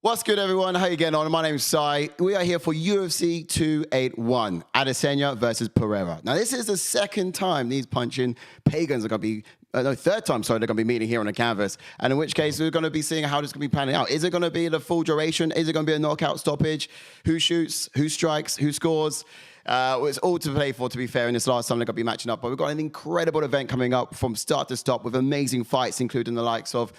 What's good, everyone? How you getting on? My name's Sai. We are here for UFC 281, Adesanya versus Pereira. Now, this is the second time these punching pagans are going to be, third time, sorry, they're going to be meeting here on the canvas. And in which case, we're going to be seeing how this is going to be planning out. Is it going to be the full duration? Is it going to be a knockout stoppage? Who shoots? Who strikes? Who scores? It's all to play for, to be fair, in this last time they're going to be matching up. But we've got an incredible event coming up from start to stop with amazing fights, including the likes of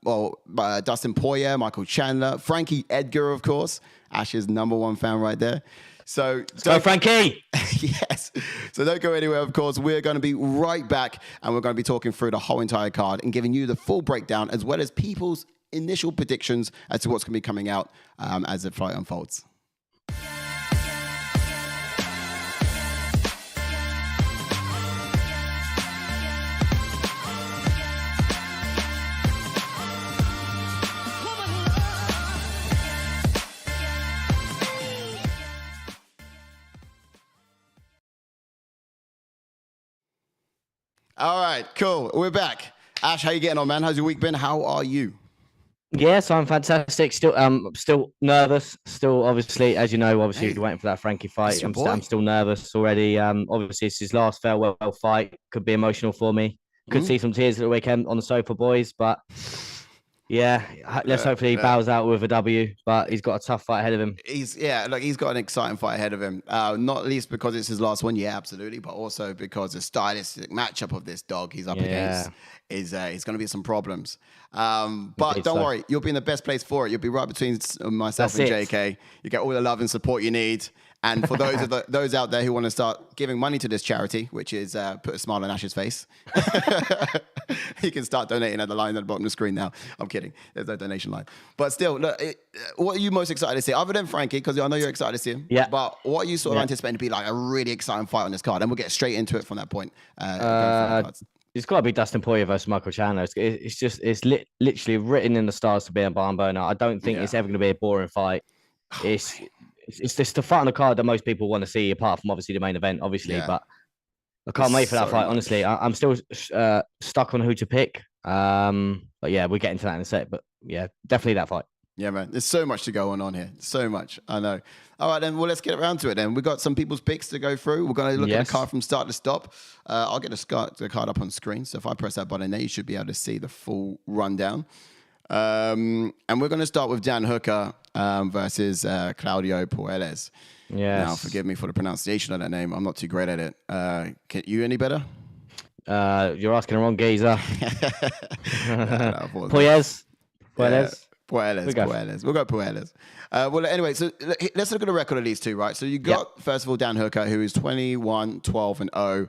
Dustin, Poirier, Michael Chandler, Frankie, Edgar, of course. Ash's #1 fan right there. So let's go, Frankie. Yes. So don't go anywhere, of course. We're going to be right back, and we're going to be talking through the whole entire card and giving you the full breakdown, as well as people's initial predictions as to what's going to be coming out as the fight unfolds. All right, cool. We're back. Ash, how you getting on, man? How's your week been? How are you? Yes, I'm fantastic. Still nervous. Still, obviously, as you know, you're waiting for that Frankie fight. I'm still nervous already. Obviously, it's his last farewell fight. Could be emotional for me. Could see some tears at the weekend on the sofa, boys. But yeah, let's hopefully he bows out with a W. But he's got a tough fight ahead of him. He's got an exciting fight ahead of him. Not least because it's his last one, yeah, absolutely, but also because the stylistic matchup of this dog he's up against is going to be some problems. But don't worry, you'll be in the best place for it. You'll be right between myself and JK. You get all the love and support you need. And for those out there who want to start giving money to this charity, which is put a smile on Ash's face, you can start donating at the line at the bottom of the screen now. I'm kidding. There's no donation line. But still, look, what are you most excited to see? Other than Frankie, because I know you're excited to see him. Yeah. But what are you sort of anticipating to be like a really exciting fight on this card? And we'll get straight into it from that point. It's got to be Dustin Poirier versus Michael Chandler. It's literally written in the stars to be a barn burner. I don't think it's ever going to be a boring fight. It's just the fight on the card that most people want to see, apart from obviously the main event, but I can't wait for that fight. Honestly, I'm still stuck on who to pick. But yeah, we'll get into that in a sec. But yeah, definitely that fight. Yeah, man. There's so much to go on here. So much. I know. All right, then. Well, let's get around to it then. We've got some people's picks to go through. We're going to look at the card from start to stop. I'll get the card up on screen. So if I press that button there, you should be able to see the full rundown. And we're going to start with Dan Hooker versus Claudio Puelles. Yes. Now, forgive me for the pronunciation of that name. I'm not too great at it. Can you any better? You're asking the wrong geezer. Puelles. We'll go Puelles. Well, anyway, so let's look at the record of these two, right? So you got, first of all, Dan Hooker, who is 21, 12, and 0.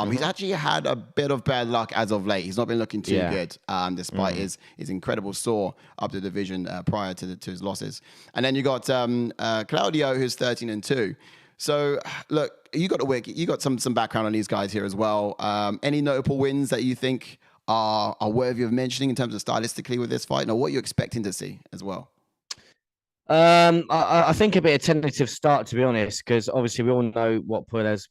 He's actually had a bit of bad luck as of late. He's not been looking too good, despite his incredible soar up the division prior to his losses. And then you got Claudio, who's 13 and 2. So, look, you got some background on these guys here as well. Any notable wins that you think are worthy of mentioning in terms of stylistically with this fight, and what you're expecting to see as well? I think a bit of tentative start, to be honest, because obviously we all know what Puelles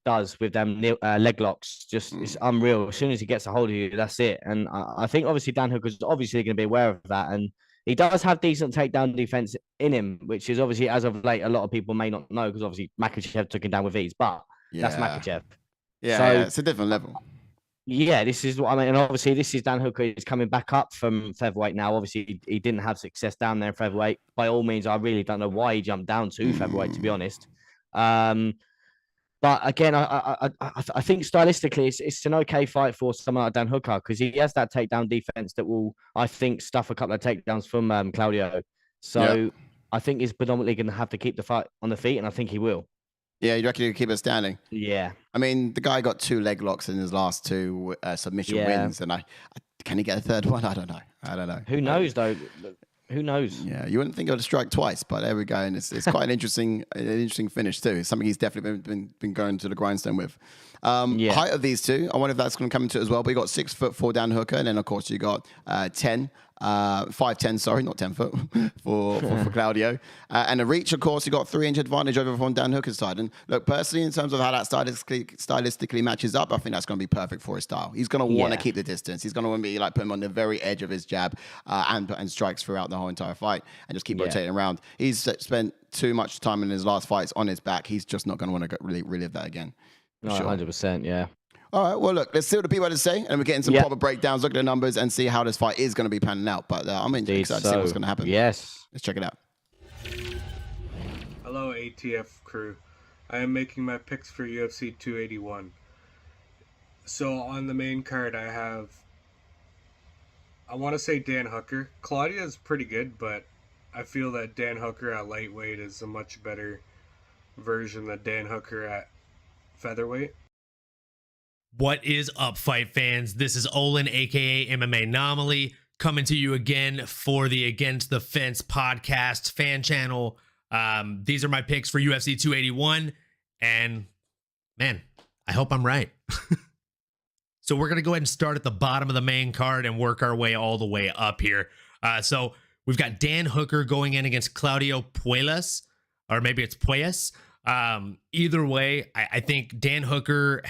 does with them leg locks. It's unreal. As soon as he gets a hold of you, that's it. And I think obviously Dan Hooker's obviously going to be aware of that, and he does have decent takedown defense in him, which is obviously, as of late, a lot of people may not know, because obviously Makhachev took him down with ease, but that's Makhachev. Yeah, it's a different level. Yeah, this is what I mean. And obviously, this is Dan Hooker. He's coming back up from featherweight now. Obviously, he didn't have success down there in featherweight. By all means, I really don't know why he jumped down to featherweight, to be honest. But again, I think stylistically, it's an okay fight for someone like Dan Hooker, because he has that takedown defense that will, I think, stuff a couple of takedowns from Claudio. So I think he's predominantly going to have to keep the fight on the feet, and I think he will. Yeah, you reckon he'll keep it standing? Yeah. I mean, the guy got 2 leg locks in his last 2 submission wins, and can he get a third one? I don't know. Who knows, though? Who knows? Yeah, you wouldn't think it would strike twice, but there we go, and it's quite an interesting finish too. It's something he's definitely been going to the grindstone with. Height of these two, I wonder if that's going to come into it as well. But you got 6'4" Dan Hooker, and then of course you got 10 5'10", sorry, not 10 foot for Claudio. And the reach, of course, he got 3-inch advantage over from Dan Hooker's side. And look, personally, in terms of how that stylistically matches up, I think that's going to be perfect for his style. He's going to want to keep the distance. He's going to want to be like put him on the very edge of his jab and strikes throughout the whole entire fight and just keep rotating around. He's spent too much time in his last fights on his back. He's just not going to want to relive that again. No, sure. 100%, yeah. All right, well, look, let's see what the people have to say, and we're getting some proper breakdowns, look at the numbers, and see how this fight is going to be panning out. But I'm excited to see what's going to happen. Yes. Let's check it out. Hello, ATF crew. I am making my picks for UFC 281. So on the main card, I want to say Dan Hooker. Claudio is pretty good, but I feel that Dan Hooker at lightweight is a much better version than Dan Hooker at featherweight. What is up, fight fans? This is Olin, aka MMA Anomaly, coming to you again for the Against the Fence podcast fan channel. These are my picks for UFC 281, and man, I hope I'm right. So we're gonna go ahead and start at the bottom of the main card and work our way all the way up here. So we've got Dan Hooker going in against Claudio Puelles, or maybe it's Puelles. Either way, I think Dan Hooker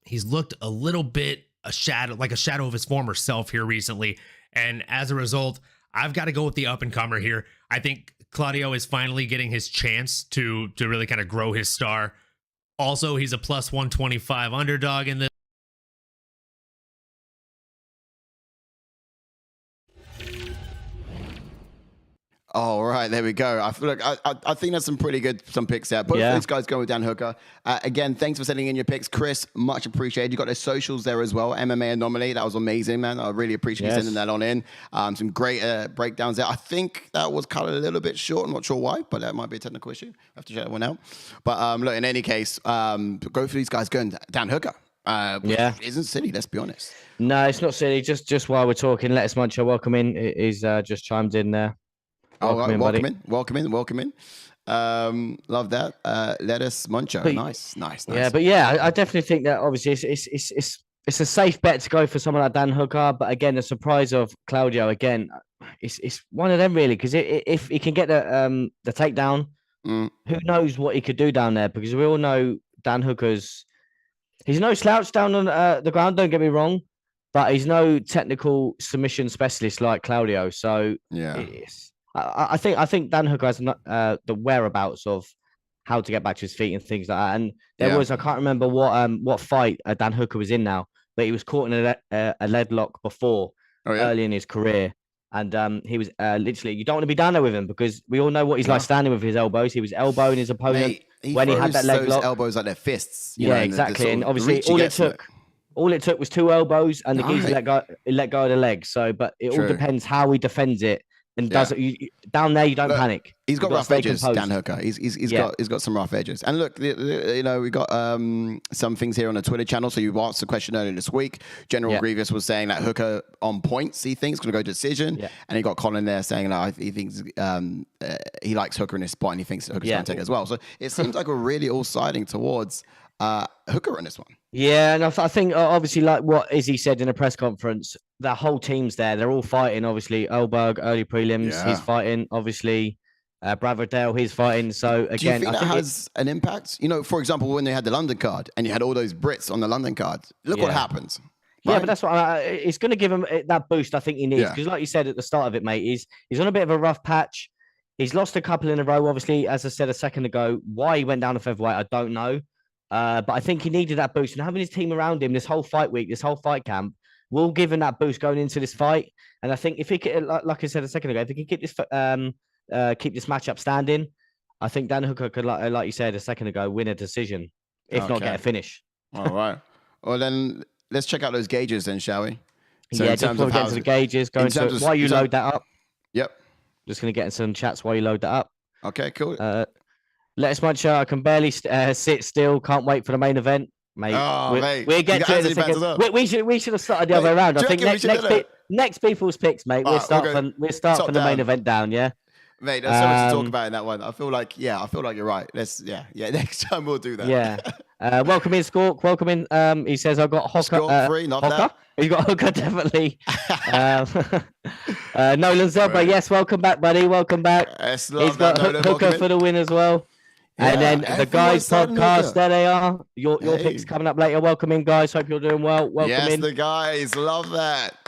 he's looked a little bit a shadow of his former self here recently, and as a result, I've got to go with the up and comer here. I think Claudio is finally getting his chance to really kind of grow his star. Also, he's a plus 125 underdog in this. All right, there we go. I think that's some pretty good picks there. Both of these guys go with Dan Hooker. Again, thanks for sending in your picks, Chris. Much appreciated. You got the socials there as well. MMA Anomaly. That was amazing, man. I really appreciate you sending that on in. Some great breakdowns there. I think that was cut a little bit short. I'm not sure why, but that might be a technical issue. I have to check that one out. But look, in any case, go for these guys going Dan Hooker. Which isn't silly, let's be honest. No, it's not silly. Just while we're talking, Let's Muncher, welcome in. He's just chimed in there. Welcome in. Love that. Lettuce Muncher. Nice. Yeah, but I definitely think that obviously it's a safe bet to go for someone like Dan Hooker. But again, the surprise of Claudio again, it's one of them really, because if he can get the takedown, who knows what he could do down there? Because we all know Dan Hooker's he's no slouch down on the ground. Don't get me wrong, but he's no technical submission specialist like Claudio. So I think Dan Hooker has the whereabouts of how to get back to his feet and things like that. And there was, I can't remember what fight Dan Hooker was in now, but he was caught in a lead lock before early in his career. And he was literally, you don't want to be down there with him because we all know what he's like standing with his elbows. He was elbowing his opponent when he had that leg lock. Elbows like their fists. Exactly. And obviously all it took was two elbows and the geezer let go of the leg. So, but it all depends how he defends it. And down there, you don't panic. He's got rough edges, Dan Hooker. He's got some rough edges. And look, we got some things here on the Twitter channel. So you asked a question earlier this week. General Grievous was saying that Hooker on points, he thinks going to go decision. Yeah. And he got Colin there saying that he thinks he likes Hooker in his spot and he thinks Hooker's going to take it as well. So it seems like we're really all siding towards Hooker in this one. Yeah, and I think obviously like what Izzy said in a press conference, the whole team's there. They're all fighting. Obviously, Elberg, early prelims, he's fighting. Obviously, Braverdale, he's fighting. So again, do you think that has an impact? You know, for example, when they had the London card and you had all those Brits on the London card, look what happens. Right? Yeah, but that's what it's going to give him that boost. I think he needs because, like you said at the start of it, mate, he's on a bit of a rough patch. He's lost a couple in a row. Obviously, as I said a second ago, why he went down to featherweight, I don't know. But I think he needed that boost, and having his team around him this whole fight week, this whole fight camp, will give him that boost going into this fight. And I think if he could, like I said a second ago, if he can keep this matchup standing, I think Dan Hooker could, like you said a second ago, win a decision, if not get a finish. All right. Well, then let's check out those gauges, then, shall we? So just before we get into the gauges, while you load that up. Yep. Just going to get in some chats while you load that up. Okay, cool. Let's Muncher. I can barely sit still. Can't wait for the main event, mate. We'll get to it in a second. We should have started the other way around. I think next people's picks, mate. We'll start from the main event down. Yeah. Mate, there's so much to talk about in that one. I feel like you're right. Next time we'll do that. Yeah. Welcome in, Skork. Welcome in. He says, I got Hooker. Skork free, not Hooker? that. You got Hooker, definitely. Nolan Zelba, yes, welcome back, buddy. Welcome back. Yes, He's love got that. Nolan, Hooker welcome for in. the win as well. And Yeah, then the everyone's guys starting podcast, Hooker. there they are. Your Hey. picks coming up later. Welcome in, guys. Hope you're doing well. Welcome Yes, in. the guys. Love that.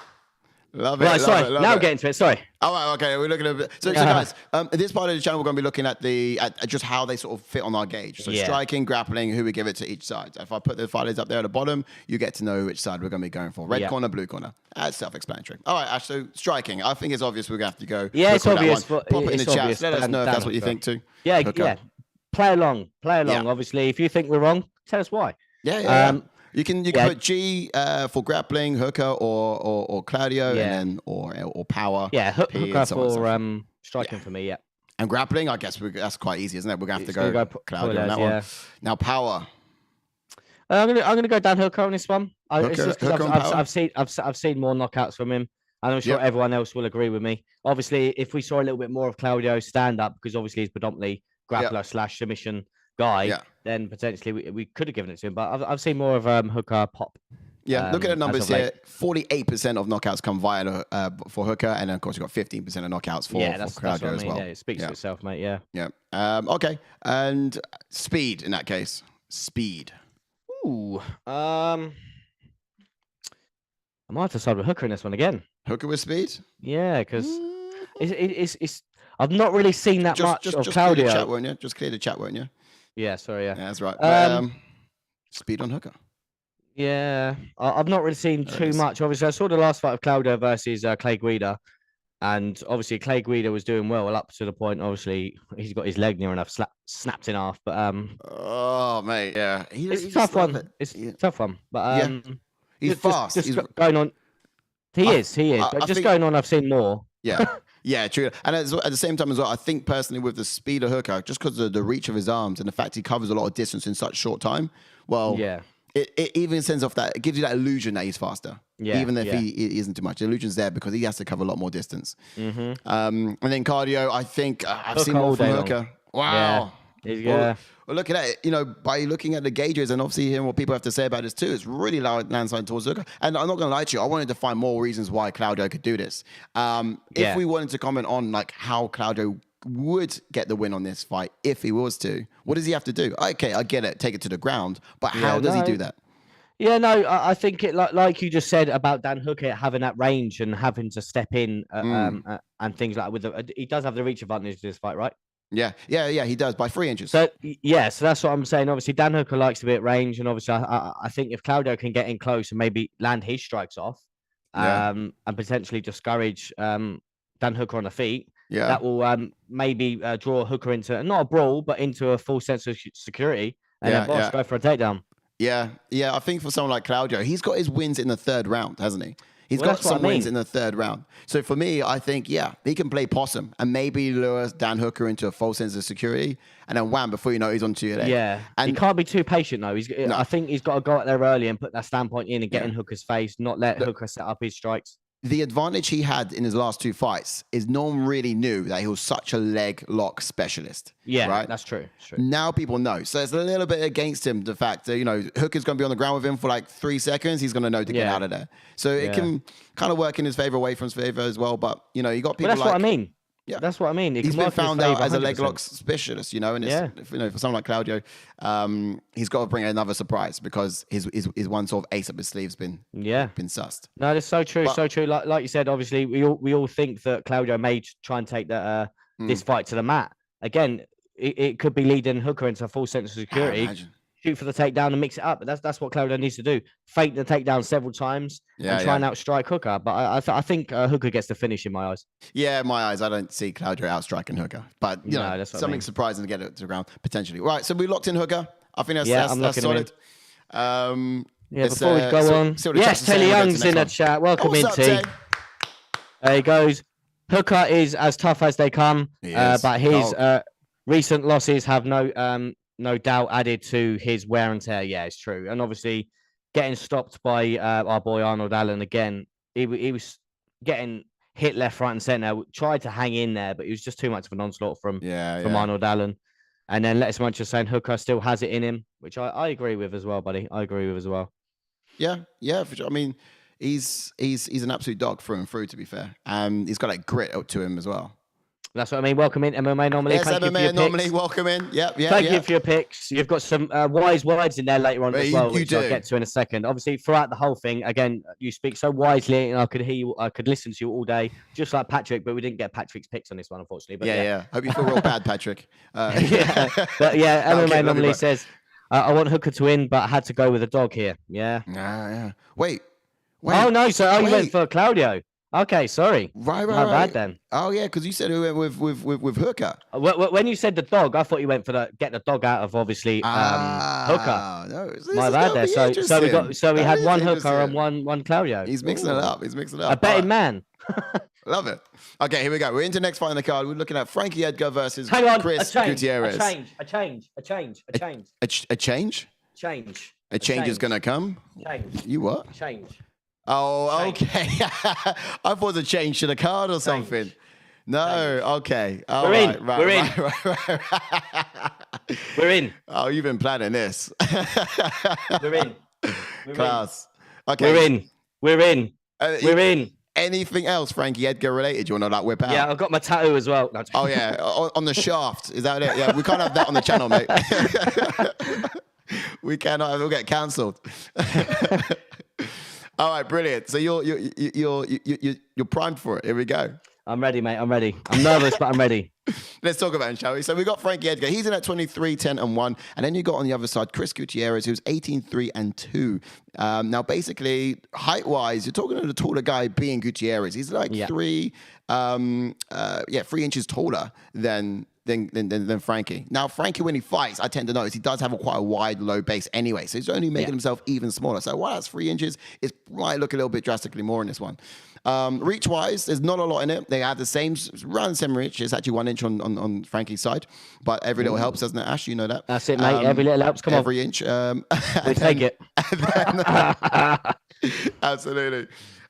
Love it. Right, love sorry. it, love Now it. getting to it. Sorry. All right, okay. We're looking at so guys. In this part of the channel, we're going to be looking at at just how they sort of fit on our gauge. So striking, grappling, who we give it to each side. If I put the fighters up there at the bottom, you get to know which side we're going to be going for. Red corner, blue corner. That's self-explanatory. All right, Ash. So striking. I think it's obvious we're going to have to go. Yeah, it's look at that obvious. one. But Pop it in the chat. obvious, Let us know if that's what you Hooker. think too. Yeah, Hooker. yeah. Play along. Yeah. Obviously, if you think we're wrong, tell us why. Yeah. You can put G for grappling, Hooker or Claudio, and then or power. Yeah, P, Hooker and so on and so for forth. striking for me. Yeah. And grappling, I guess that's quite easy, isn't it? We're gonna have to It's gonna go go Claudio on Puelles, that yeah. one. Now power. I'm gonna go Dan Hooker on this one. It's just 'cause Hooker on power? I've seen more knockouts from him, and I'm sure everyone else will agree with me. Obviously, if we saw a little bit more of Claudio stand up, because obviously he's predominantly grappler / submission guy, then potentially we could have given it to him. But I've seen more of Hooker pop. Yeah, looking at numbers as of here, late. 48% of knockouts come via for Hooker, and then of course you've got 15% of knockouts for That's Claudio what I as mean. well. Yeah, it speaks for itself, mate. Yeah. Yeah. Okay. And speed in that case. Speed. Ooh. I might have to side with Hooker in this one again. Hooker with speed. Yeah, because it's I've not really seen that much of Clear the Claudio. chat, won't you? Just clear the chat, won't you? Yeah, sorry. Yeah, that's right. Speed on Hooker. Yeah, I've not really seen too much. Obviously, I saw the last fight of Claudio versus Clay Guida, and obviously Clay Guida was doing well up to the point. Obviously, he's got his leg near enough snapped in half. But oh mate, yeah, it's a tough one. It's a tough one. But he's fast. Just He's going on. He is. But just going on, I've seen more. Yeah. Yeah, true. And at the same time as well, I think personally with the speed of Hooker, just because of the reach of his arms and the fact he covers a lot of distance in such short time, it even sends off it gives you that illusion that he's faster. Yeah, even if he isn't too much. The illusion's there because he has to cover a lot more distance. And then cardio, I think I've seen more from Hooker. Wow. Yeah. Well, look at that. You know, by looking at the gauges and obviously hearing what people have to say about this too, it's really landslide towards Hooker. And I'm not going to lie to you, I wanted to find more reasons why Claudio could do this. If we wanted to comment on like how Claudio would get the win on this fight, if he was to, what does he have to do? Okay, I get it, take it to the ground, but how does he do that? Yeah, no, I think it like you just said about Dan Hooker having that range and having to step in and things like that. He does have the reach advantage to this fight, right? Yeah, he does by 3 inches. So so that's what I'm saying. Obviously, Dan Hooker likes to be at range, and obviously, I think if Claudio can get in close and maybe land his strikes off, and potentially discourage Dan Hooker on the feet, that will maybe draw Hooker into not a brawl, but into a full sense of security, and then boss go for a takedown. Yeah. I think for someone like Claudio, he's got his wins in the 3rd round, hasn't he? He's got some wins in the 3rd round. So for me, I think, he can play possum and maybe lure Dan Hooker into a false sense of security. And then wham, before you know, he's onto your leg. Yeah. And he can't be too patient, though. I think he's got to go out there early and put that standpoint in and get in Hooker's face, not let Hooker set up his strikes. The advantage he had in his last 2 fights is no one really knew that he was such a leg lock specialist. Yeah, right? That's true. Now people know. So it's a little bit against him, the fact that, Hooker's going to be on the ground with him for like 3 seconds. He's going to know to get out of there. So it can kind of work in his favor, away from his favor as well. But, you got people that's what I mean. Yeah, that's what I mean. He's been found out as a leg lock specialist, and it's, for someone like Claudio, he's got to bring another surprise because his one sort of ace up his sleeve's been sussed. No, that's so true, so true. Like you said, obviously we all think that Claudio may try and take that this fight to the mat. Again, it could be leading Hooker into a full sense of security. Shoot for the takedown and mix it up. But that's what Claudio needs to do. Fake the takedown several times and try and outstrike Hooker. But I think Hooker gets the finish in my eyes. Yeah, in my eyes, I don't see Claudio outstriking Hooker. But that's something surprising to get it to the ground potentially. Right, so we locked in Hooker. I think that's solid. Before we go on, yes, Taylor Young's in the chat. Welcome in, T. There he goes. Hooker is as tough as they come, but his recent losses have no doubt added to his wear and tear. Yeah, it's true. And obviously getting stopped by our boy Arnold Allen again, he was getting hit left, right, and center. Tried to hang in there, but it was just too much of an onslaught from Arnold Allen. And then Let's Munch is saying Hooker still has it in him, which I agree with as well, buddy. I agree with as well. Yeah, for sure. I mean, he's an absolute dog through and through, to be fair. He's got that grit to him as well. That's what I mean. Welcome in, MMA Anomaly. Yes, MMA Anomaly, welcome in. Thank you for your picks. You've got some wise words in there later on as well, which I'll get to in a second. Obviously, throughout the whole thing, again, you speak so wisely, and I could hear you, I could listen to you all day, just like Patrick, but we didn't get Patrick's picks on this one, unfortunately. But yeah. Hope you feel real bad, Patrick. MMA Anomaly says, I want Hooker to win, but I had to go with a dog here. Yeah. Wait. Oh, no, so you went for Claudio. Okay, sorry. Right. My bad then. Oh yeah, because you said we went with Hooker. When you said the dog, I thought you went for get the dog out of obviously Hooker. No, my bad there. So we had one Hooker and one Claudio. He's mixing it up. A betting man. Love it. Okay, here we go. We're into the next fight on the card. We're looking at Frankie Edgar versus Chris Gutierrez. A change. A change? A change is gonna come. Change. You what? Change. Oh, okay. I thought it was a change to the card or something. No, okay. We're in. We're in. Oh, you've been planning this. We're in. Class. Okay. We're in. Anything else, Frankie Edgar related? You want to whip out? Yeah, I've got my tattoo as well. No, oh yeah, on the shaft. Is that it? Yeah, we can't have that on the channel, mate. We cannot. We'll get cancelled. All right, brilliant. So you're primed for it. Here we go. I'm ready, mate. I'm ready. I'm nervous, but I'm ready. Let's talk about him, shall we? So we got Frankie Edgar. He's in at 23-10-1. And then you got on the other side Chris Gutierrez, who's 18-3-2. Now, basically, height-wise, you're talking to the taller guy being Gutierrez. He's like 3 inches taller than Frankie. Now, Frankie, when he fights, I tend to notice he does have quite a wide, low base anyway. So he's only making himself even smaller. So while that's 3 inches, it might look a little bit drastically more in this one. Reach-wise, there's not a lot in it. They have around the same reach. It's actually 1 inch on Frankie's side. But every little helps, doesn't it, Ash? You know that. That's it, mate. Every little helps. Come on. Every inch. We take it. Absolutely.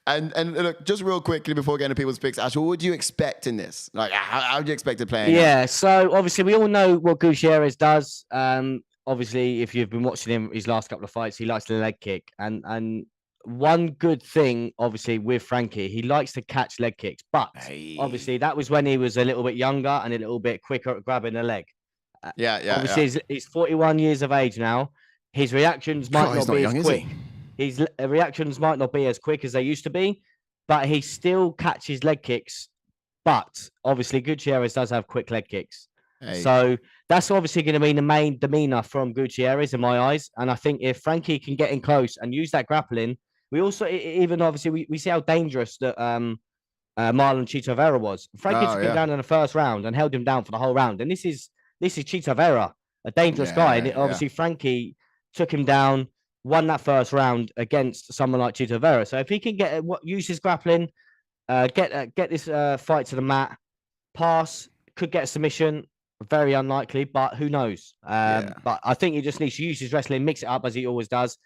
And look, just real quickly before getting to people's picks, Ash, what would you expect in this? Like, how would you expect to play? Yeah, so obviously we all know what Gutierrez does. Obviously, if you've been watching him his last couple of fights, he likes the leg kick. And one good thing, obviously, with Frankie, he likes to catch leg kicks. But obviously, that was when he was a little bit younger and a little bit quicker at grabbing the leg. Obviously, he's 41 years of age now. His reactions might not be as quick. His reactions might not be as quick as they used to be, but he still catches leg kicks. But obviously, Gutierrez does have quick leg kicks. So that's obviously going to be the main demeanor from Gutierrez in my eyes. And I think if Frankie can get in close and use that grappling, we also, even obviously, we see how dangerous that Marlon Chito Vera was. Frankie took him down in the first round and held him down for the whole round. And this is Chito Vera, a dangerous guy. And obviously, Frankie took him down, won that first round against someone like Chito Vera. So if he can use his grappling, get this fight to the mat, pass, could get a submission, very unlikely, but who knows? But I think he just needs to use his wrestling, mix it up as he always does,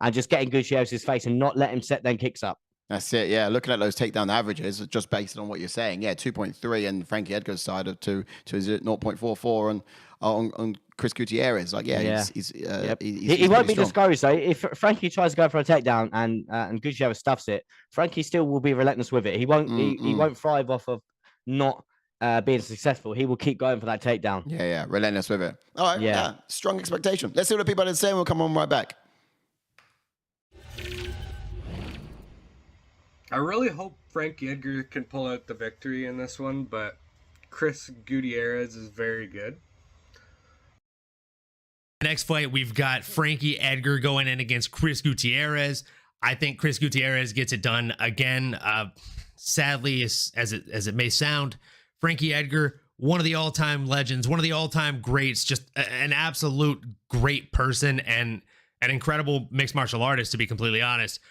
and just get in Gutierrez's face and not let him set them kicks up. That's it. Yeah, looking at those takedown averages, just based on what you're saying, 2.3, and Frankie Edgar's side of to 0.44 on Chris Gutierrez. Like, he won't be discouraged though. If Frankie tries to go for a takedown and Gutierrez stuffs it, Frankie still will be relentless with it. He won't he won't thrive off of not being successful. He will keep going for that takedown. Yeah, relentless with it. All right, strong expectation. Let's see what the people are saying. We'll come on right back. I really hope Frankie Edgar can pull out the victory in this one, but Chris Gutierrez is very good. Next fight, we've got Frankie Edgar going in against Chris Gutierrez. I think Chris Gutierrez gets it done again. Sadly, as it may sound, Frankie Edgar, one of the all-time legends, one of the all-time greats, just an absolute great person and an incredible mixed martial artist, to be completely honest.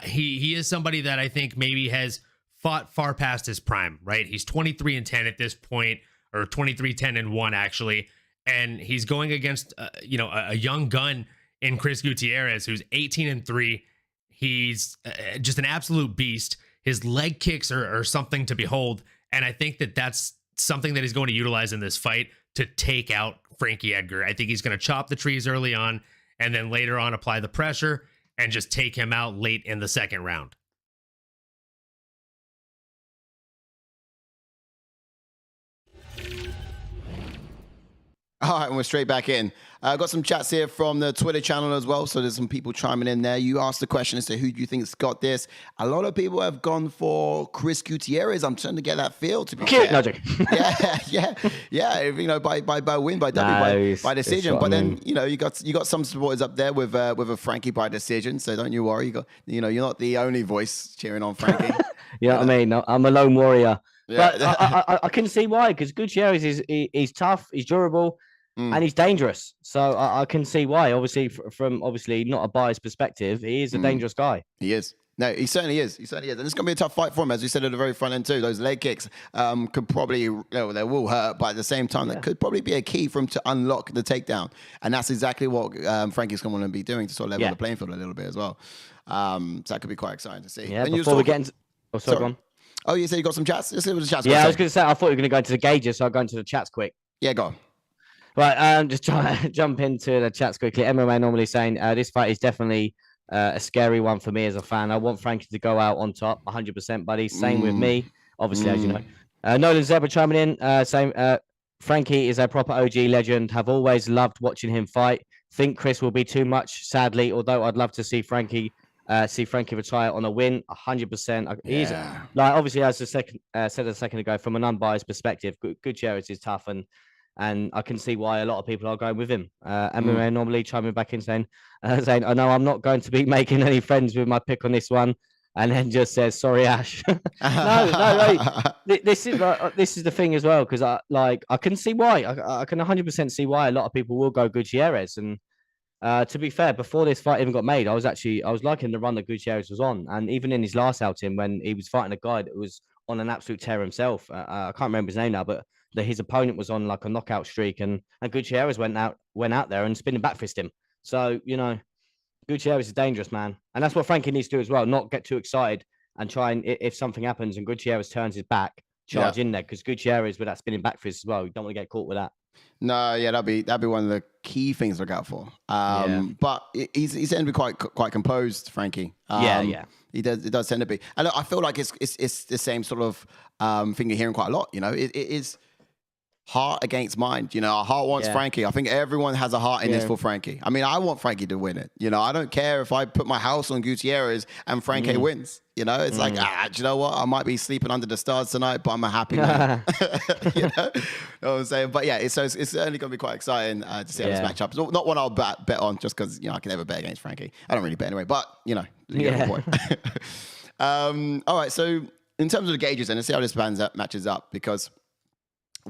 He is somebody that I think maybe has fought far past his prime, right? He's 23-10 at this point, or 23-10-1 actually. And he's going against, a young gun in Chris Gutierrez, who's 18-3. He's just an absolute beast. his leg kicks are something to behold. And I think that that's something that he's going to utilize in this fight to take out Frankie Edgar. I think he's going to chop the trees early on and then later on apply the pressure and just take him out late in the second round. All right, and we're straight back in. Got some chats here from the Twitter channel as well, so there's some people chiming in there. You asked the question as to who do you think's got this. A lot of people have gone for Chris Gutierrez. I'm trying to get that feel to be Cute. fair. No, yeah. You know, by win, by W, by decision. But then you know, you got some supporters up there with a Frankie by decision. So don't you worry. You're not the only voice cheering on Frankie. You know what I mean? I'm a lone warrior. Yeah. But I can see why, because Gutierrez he's tough, he's durable, and he's dangerous. So I can see why. Obviously, from not a biased perspective, he is a dangerous guy. He is. No, he certainly is. He certainly is. And it's going to be a tough fight for him, as we said at the very front end too. Those leg kicks could probably, they will hurt, but at the same time, that could probably be a key for him to unlock the takedown. And that's exactly what Frankie's going to want to be doing to sort of level the playing field a little bit as well. So that could be quite exciting to see. Yeah, before we get into... Oh, sorry, go on. Oh, you said you got some chats? Let's see what the chats I was going to say, I thought you were going to go into the gauges, so I'll go into the chats quick. Yeah, go on. Right, just trying to jump into the chats quickly. MMA normally saying this fight is definitely a scary one for me as a fan. I want Frankie to go out on top, 100%, buddy. Same with me, obviously, as you know. Nolan Zebra chiming in, saying Frankie is a proper OG legend. Have always loved watching him fight. Think Chris will be too much, sadly, although I'd love to see Frankie retire on a win, 100%. He's like, obviously, as I said a second ago, from an unbiased perspective, Gutierrez is tough, and I can see why a lot of people are going with him. MMA normally chiming back in saying, I know I'm not going to be making any friends with my pick on this one, and then just says, sorry, Ash. no. This is the thing as well, because I can see why. I can 100% see why a lot of people will go Gutierrez. And to be fair, before this fight even got made, I was liking the run that Gutierrez was on, and even in his last outing when he was fighting a guy that was on an absolute tear himself. I can't remember his name now, but his opponent was on like a knockout streak, and Gutierrez went out there and spinning back fist him. So, you know, Gutierrez is dangerous, man. And that's what Frankie needs to do as well. Not get too excited and try and, if something happens and Gutierrez turns his back, charge in there. Because Gutierrez with that spinning back fist as well, you don't want to get caught with that. No, yeah, that'd be one of the key things to look out for. But he's tend to be quite composed, Frankie. It does tend to be, and I feel like it's the same sort of thing you're hearing quite a lot. You know, it is heart against mind. You know, our heart wants Frankie. I think everyone has a heart in this for Frankie. I mean, I want Frankie to win it. You know, I don't care if I put my house on Gutierrez and Frankie wins. You know, it's like, do you know what? I might be sleeping under the stars tonight, but I'm a happy man. You know what I'm saying? But yeah, it's certainly going to be quite exciting to see how this match up. It's not one I'll bet on just because, you know, I can never bet against Frankie. I don't really bet anyway, but, you know, you get the point. All right, so in terms of the gauges, and let's see how this matches up, because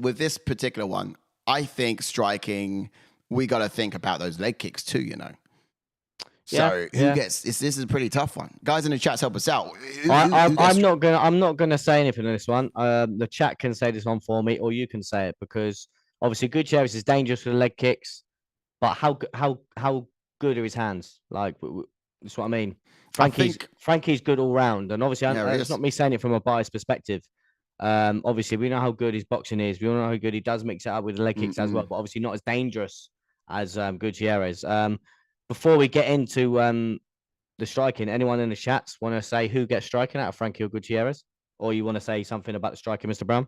with this particular one, I think striking, we got to think about those leg kicks too, you know. So who gets this? This is a pretty tough one. Guys in the chat, help us out. I'm not gonna say anything on this one. The chat can say this one for me, or you can say it, because obviously Gutierrez is dangerous with the leg kicks, but how good are his hands? Like, that's what I mean. Frankie's good all round, and obviously it's not me saying it from a biased perspective. Obviously we know how good his boxing is. We all know how good he does mix it up with the leg kicks as well, but obviously not as dangerous as Gutierrez. Before we get into the striking, anyone in the chats want to say who gets striking out of Frankie or Gutierrez? Or you want to say something about the striking, Mr. Brown?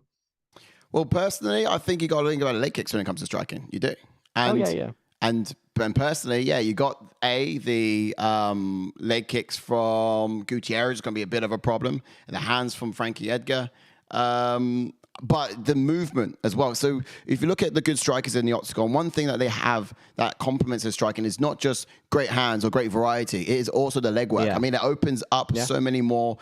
Well, personally, I think you got to think about the leg kicks when it comes to striking. You do. And, And personally, you got the leg kicks from Gutierrez is going to be a bit of a problem, and the hands from Frankie Edgar. But the movement as well. So if you look at the good strikers in the octagon, one thing that they have that complements their striking is not just great hands or great variety. It is also the leg work. I mean, it opens up so many more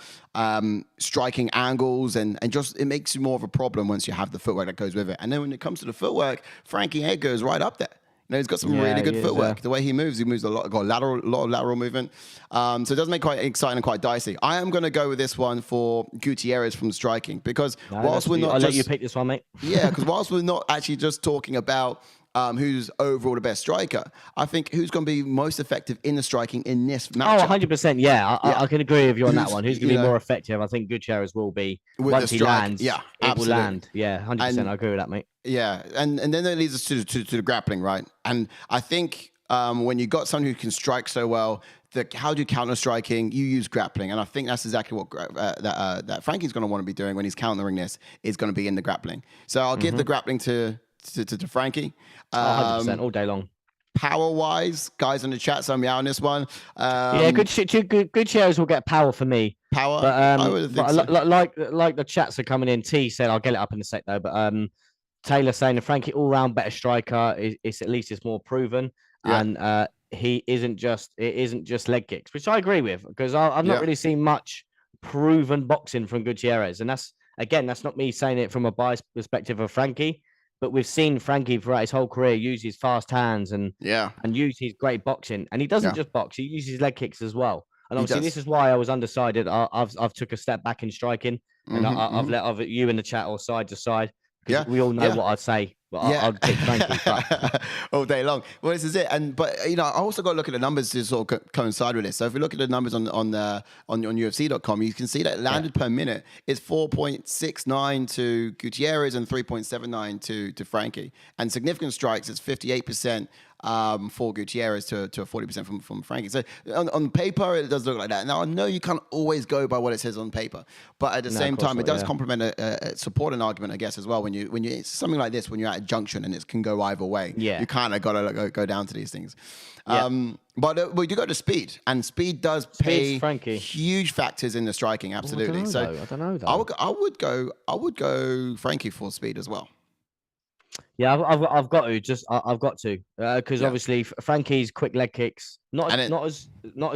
striking angles, and just it makes you more of a problem once you have the footwork that goes with it. And then when it comes to the footwork, Frankie Edgar is right up there. You know, he's got some really good footwork. The way he moves a lot. Got a lot of lateral movement. So it does make quite exciting and quite dicey. I am going to go with this one for Gutierrez from striking, because whilst we're not, I'll let you pick this one, mate. Because whilst we're not actually just talking about who's overall the best striker. I think who's going to be most effective in the striking in this Oh, matchup. 100%. Yeah, I can agree with you on that one. Who's going to be you know, more effective? I think Gutierrez will be. with Once the he strike. lands, Yeah, it absolutely. will land. Yeah, 100%. I agree with that, mate. Yeah, and then that leads us to the grappling, right? And I think when you got someone who can strike so well, how do you counter striking? You use grappling, and I think that's exactly what that Frankie's going to want to be doing when he's countering this. Is going to be in the grappling. So I'll give the grappling to Frankie. 100% all day long. Power wise, guys in the chat, so I'm out on this one. Yeah, good shares will get power for me. Power, But I would think so. like the chats are coming in. T said I'll get it up in a sec though. But Taylor saying the Frankie all round better striker. It's at least it's more proven, and he isn't just leg kicks, which I agree with because I've not really seen much proven boxing from Gutierrez, and that's not me saying it from a biased perspective of Frankie. But we've seen Frankie throughout his whole career use his fast hands and use his great boxing. And he doesn't just box; he uses leg kicks as well. And obviously, this is why I was undecided. I've took a step back in striking, and I've let you in the chat or side to side because we all know what I'd say. But I'd pick Frankie all day long. Well, this is it. But I also got to look at the numbers to sort of coincide with this. So if you look at the numbers on UFC.com, you can see that landed per minute is 4.69 to Gutierrez and 3.79 to Frankie. And significant strikes is 58%. For Gutierrez to 40% from Frankie. So on paper, it does look like that. Now, I know you can't always go by what it says on paper, but at the same time, it does complement support an argument, I guess, as well. When you it's something like this, when you're at a junction and it can go either way, you kind of got to go down to these things. But we do go to speed, and speed does play huge factors in the striking. Absolutely. I don't know though. I would go Frankie for speed as well. Yeah, I've got to because obviously Frankie's quick leg kicks not as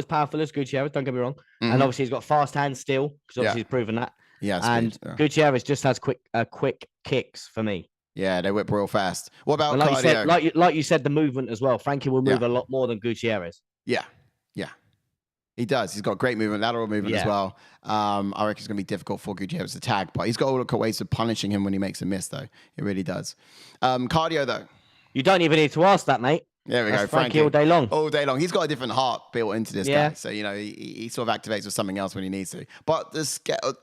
powerful as Gutierrez. Don't get me wrong, and obviously he's got fast hands still because obviously he's proven that. Yeah, and Gutierrez just has quick kicks for me. Yeah, they whip real fast. What about Claudio? Like you said, the movement as well. Frankie will move a lot more than Gutierrez. Yeah. He does. He's got great movement, lateral movement as well. I reckon it's going to be difficult for Gutierrez to tag, but he's got all the ways of punishing him when he makes a miss, though. He really does. Cardio, though. You don't even need to ask that, mate. There we go. Frankie all day long. All day long. He's got a different heart built into this guy. So, he sort of activates with something else when he needs to. But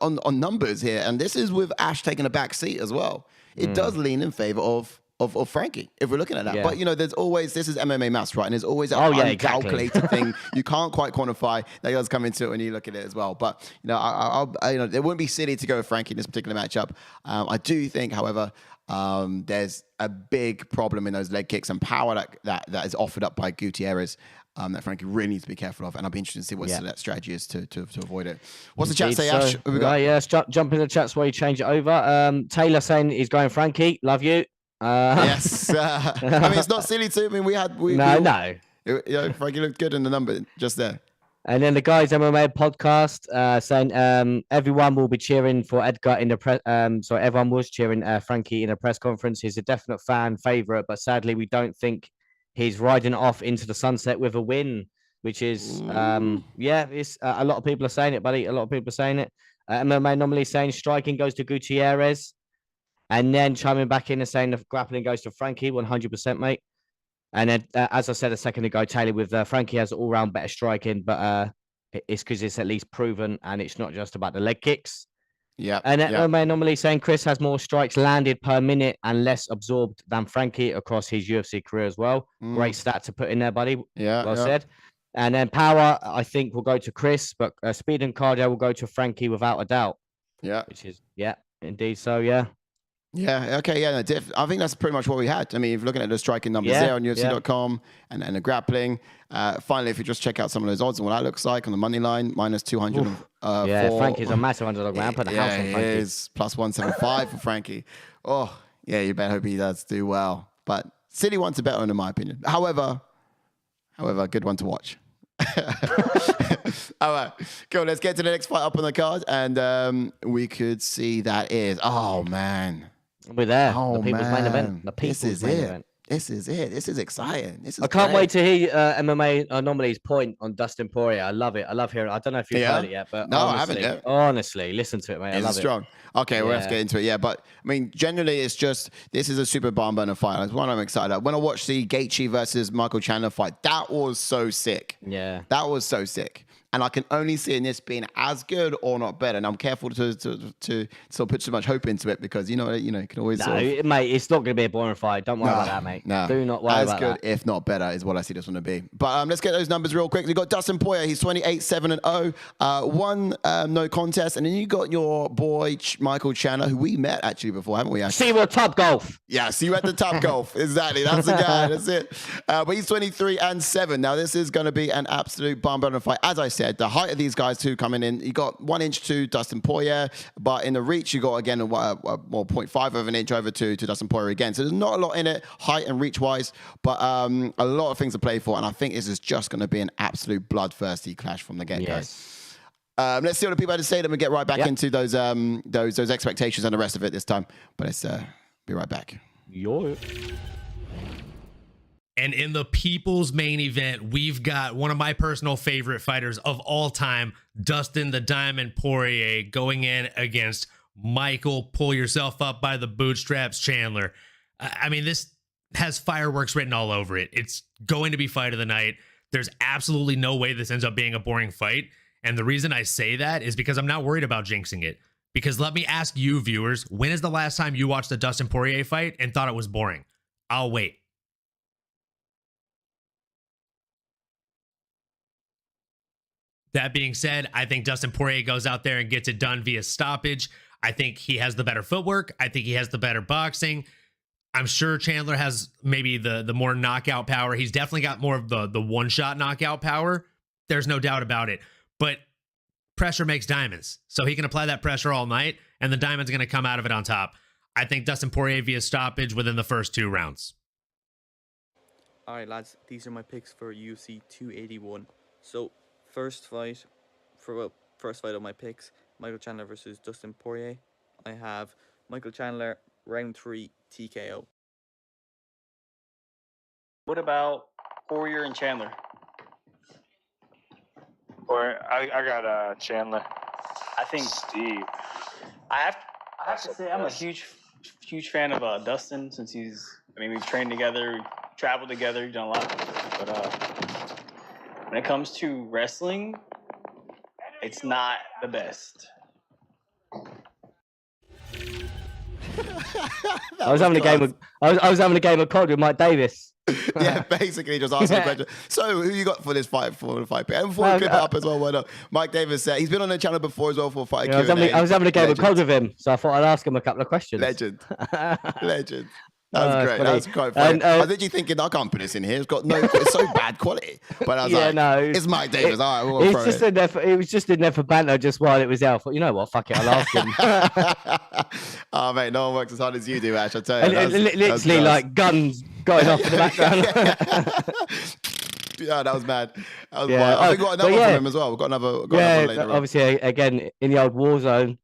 on numbers here, and this is with Ash taking a back seat as well, it does lean in favor of Frankie, if we're looking at that. But, there's always, this is MMA maths, right? And there's always an uncalculated thing. You can't quite quantify. That does come into it when you look at it as well. But, it wouldn't be silly to go with Frankie in this particular matchup. I do think, however, there's a big problem in those leg kicks and power that is offered up by Gutierrez that Frankie really needs to be careful of. And I'll be interested to see what that strategy is to avoid it. What's the chat say, Ash? Let's jump in the chats while you change it over. Taylor saying he's going Frankie. Love you. Yes. I mean, it's not silly too. I mean, no. Frankie looked good in the number just there. And then the guys MMA podcast saying everyone will be cheering for Edgar in the press. Everyone was cheering Frankie in a press conference. He's a definite fan favorite, but sadly, we don't think he's riding off into the sunset with a win. Which is, it's a lot of people are saying it, buddy. A lot of people are saying it. MMA normally saying striking goes to Gutierrez. And then chiming back in and saying the grappling goes to Frankie, 100%, mate. And then, as I said a second ago, Taylor, with Frankie has all-round better striking, but it's because it's at least proven, and it's not just about the leg kicks. Yeah. And then normally saying Chris has more strikes landed per minute and less absorbed than Frankie across his UFC career as well. Great stat to put in there, buddy. Well said. And then power, I think, will go to Chris, but speed and cardio will go to Frankie without a doubt. Yeah. Which is, indeed. So, Yeah, okay, I think that's pretty much what we had. I mean, if you're looking at the striking numbers there on UFC.com and the grappling, finally, if you just check out some of those odds and what that looks like on the money line, minus 200. Frankie's a massive underdog, man. Put the house on Frankie. He is plus 175 for Frankie. Oh, yeah, you better hope he does do well. But City wants to bet on, in my opinion. However, good one to watch. All right, cool. Let's get to the next fight up on the card, and we could see that is. Oh man, we're there. Oh, the people's main event. The people's main event. This is it. This is exciting. This is I can't great. wait to hear MMA Anomalies point on Dustin Poirier. I love it. I love hearing it. I don't know if you've heard it yet, but No, honestly, I haven't yet. Honestly, listen to it, mate. I love It's strong. Okay, well, let's get into it. Yeah, but I mean, generally, it's just this is a super barn burner fight. It's one I'm excited about. When I watched the Gaethje versus Michael Chandler fight, that was so sick. Yeah, that was so sick. And I can only see in this being as good or not better. And I'm careful to sort of put too much hope into it because you can always. Mate, it's not going to be a boring fight. Don't worry about that, mate. No, do not worry about that. As good, if not better, is what I see this one to be. But let's get those numbers real quick. You got Dustin Poirier. He's 28-7-0, one no contest, and then you got your boy Michael Chandler, who we met actually before, haven't we? See you at Top Golf. Yeah, see you at the Top Golf. Exactly, that's the guy. That's it. But he's 23-7. Now this is going to be an absolute barn burner fight. As I said, the height of these guys too coming in, you got 1 inch to Dustin Poirier, but in the reach you got again 0.5 of an inch over to Dustin Poirier again. So there's not a lot in it, height and reach wise, but a lot of things to play for, and I think this is just going to be an absolute bloodthirsty clash from the get-go. Yes. Let's see what the people had to say, then we get right back into those expectations and the rest of it this time. But let's be right back. And in the people's main event, we've got one of my personal favorite fighters of all time, Dustin the Diamond Poirier, going in against Michael, pull yourself up by the bootstraps, Chandler. I mean, this has fireworks written all over it. It's going to be fight of the night. There's absolutely no way this ends up being a boring fight. And the reason I say that is because I'm not worried about jinxing it. Because let me ask you, viewers, when is the last time you watched a Dustin Poirier fight and thought it was boring? I'll wait. That being said, I think Dustin Poirier goes out there and gets it done via stoppage. I think he has the better footwork. I think he has the better boxing. I'm sure Chandler has maybe the more knockout power. He's definitely got more of the one-shot knockout power. There's no doubt about it. But pressure makes diamonds. So he can apply that pressure all night, and the diamond's going to come out of it on top. I think Dustin Poirier via stoppage within the first 2 rounds. All right, lads. These are my picks for UFC 281. So, first fight of my picks, Michael Chandler versus Dustin Poirier. I have Michael Chandler, round 3, TKO. What about Poirier and Chandler? Or I got Chandler. I think Steve. I have to say I'm a huge fan of Dustin since we've trained together, we've traveled together, we've done a lot. But when it comes to wrestling, it's not the best. I was having a game of COD with Mike Davis. Yeah, basically just asking a question. So, who you got for this fight? For the fight pick? And before we clip it up as well, why not? Mike Davis said he's been on the channel before as well for a fight. Yeah, I was having a game of COD with him, so I thought I'd ask him a couple of questions. Legend. That was great. That was quite funny. I was literally thinking, I can't put this in here. It's so bad quality. But I was it's Mike Davis. All right, we'll throw it. It was just in there for banter just while it was there. I thought, you know what? Fuck it, I'll ask him. Oh, mate, no one works as hard as you do, Ash. I tell you. Literally, like guns going off in the background. Yeah, that was mad. That was wild. I think we got another one from him as well. We've got another one later on. Obviously, again, in the old war zone.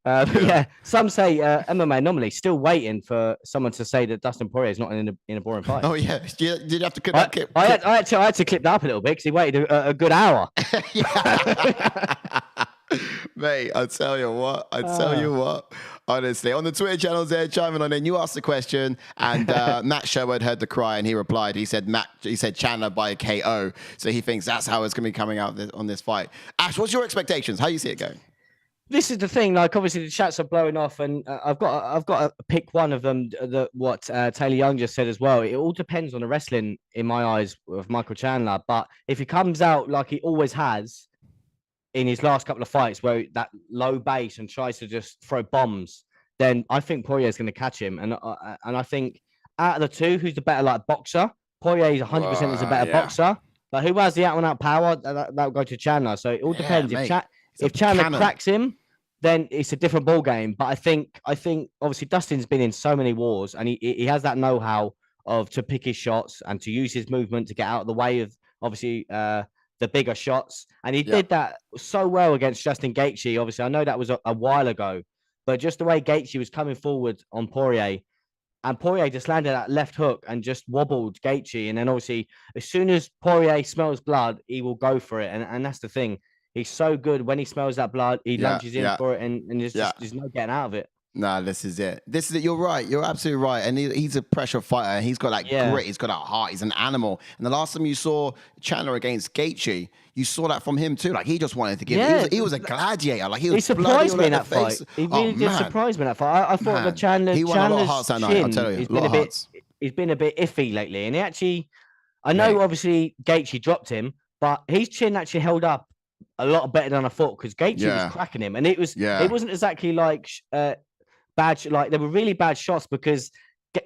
Some say MMA Anomaly still waiting for someone to say that Dustin Poirier is not in a boring fight. Oh, yeah. Did you have to clip that clip? I had to clip that up a little bit because he waited a good hour. Mate, I tell you what. Honestly, on the Twitter channels there, chiming on in, you asked the question, and Matt Sherwood heard the cry, and he replied. He said Chandler by a KO, so he thinks that's how it's going to be coming out on this fight. Ash, what's your expectations? How do you see it going? This is the thing. Like, obviously, the chats are blowing off, and I've got to pick one of them. What Taylor Young just said as well. It all depends on the wrestling, in my eyes, of Michael Chandler. But if he comes out like he always has in his last couple of fights, where that low base and tries to just throw bombs, then I think Poirier is going to catch him. And I think out of the two, who's the better boxer? Poirier is 100% is a better boxer. But who has the out-and-out power? That'll go to Chandler. So it all depends. If Chandler cracks him, then it's a different ball game. But I think obviously Dustin's been in so many wars, and he has that know-how to pick his shots and to use his movement to get out of the way of obviously the bigger shots. And he did that so well against Justin Gaethje. Obviously, I know that was a while ago, but just the way Gaethje was coming forward on Poirier, and Poirier just landed that left hook and just wobbled Gaethje. And then obviously, as soon as Poirier smells blood, he will go for it. And that's the thing. He's so good when he smells that blood, he lunges in for it, and there's no getting out of it. Nah, this is it. This is it. You're right. You're absolutely right. And he's a pressure fighter. He's got that grit. He's got that heart. He's an animal. And the last time you saw Chandler against Gaethje, you saw that from him too. Like he just wanted to give. Yeah. He was a gladiator. Like he surprised me in that fight. He really did surprise me in that fight. I thought that Chandler. He won a lot of hearts that night. I'll tell you, he's been a bit iffy lately, and he actually, I know obviously Gaethje dropped him, but his chin actually held up a lot better than I thought because Gaethje was cracking him, and it wasn't exactly like bad. Like they were really bad shots because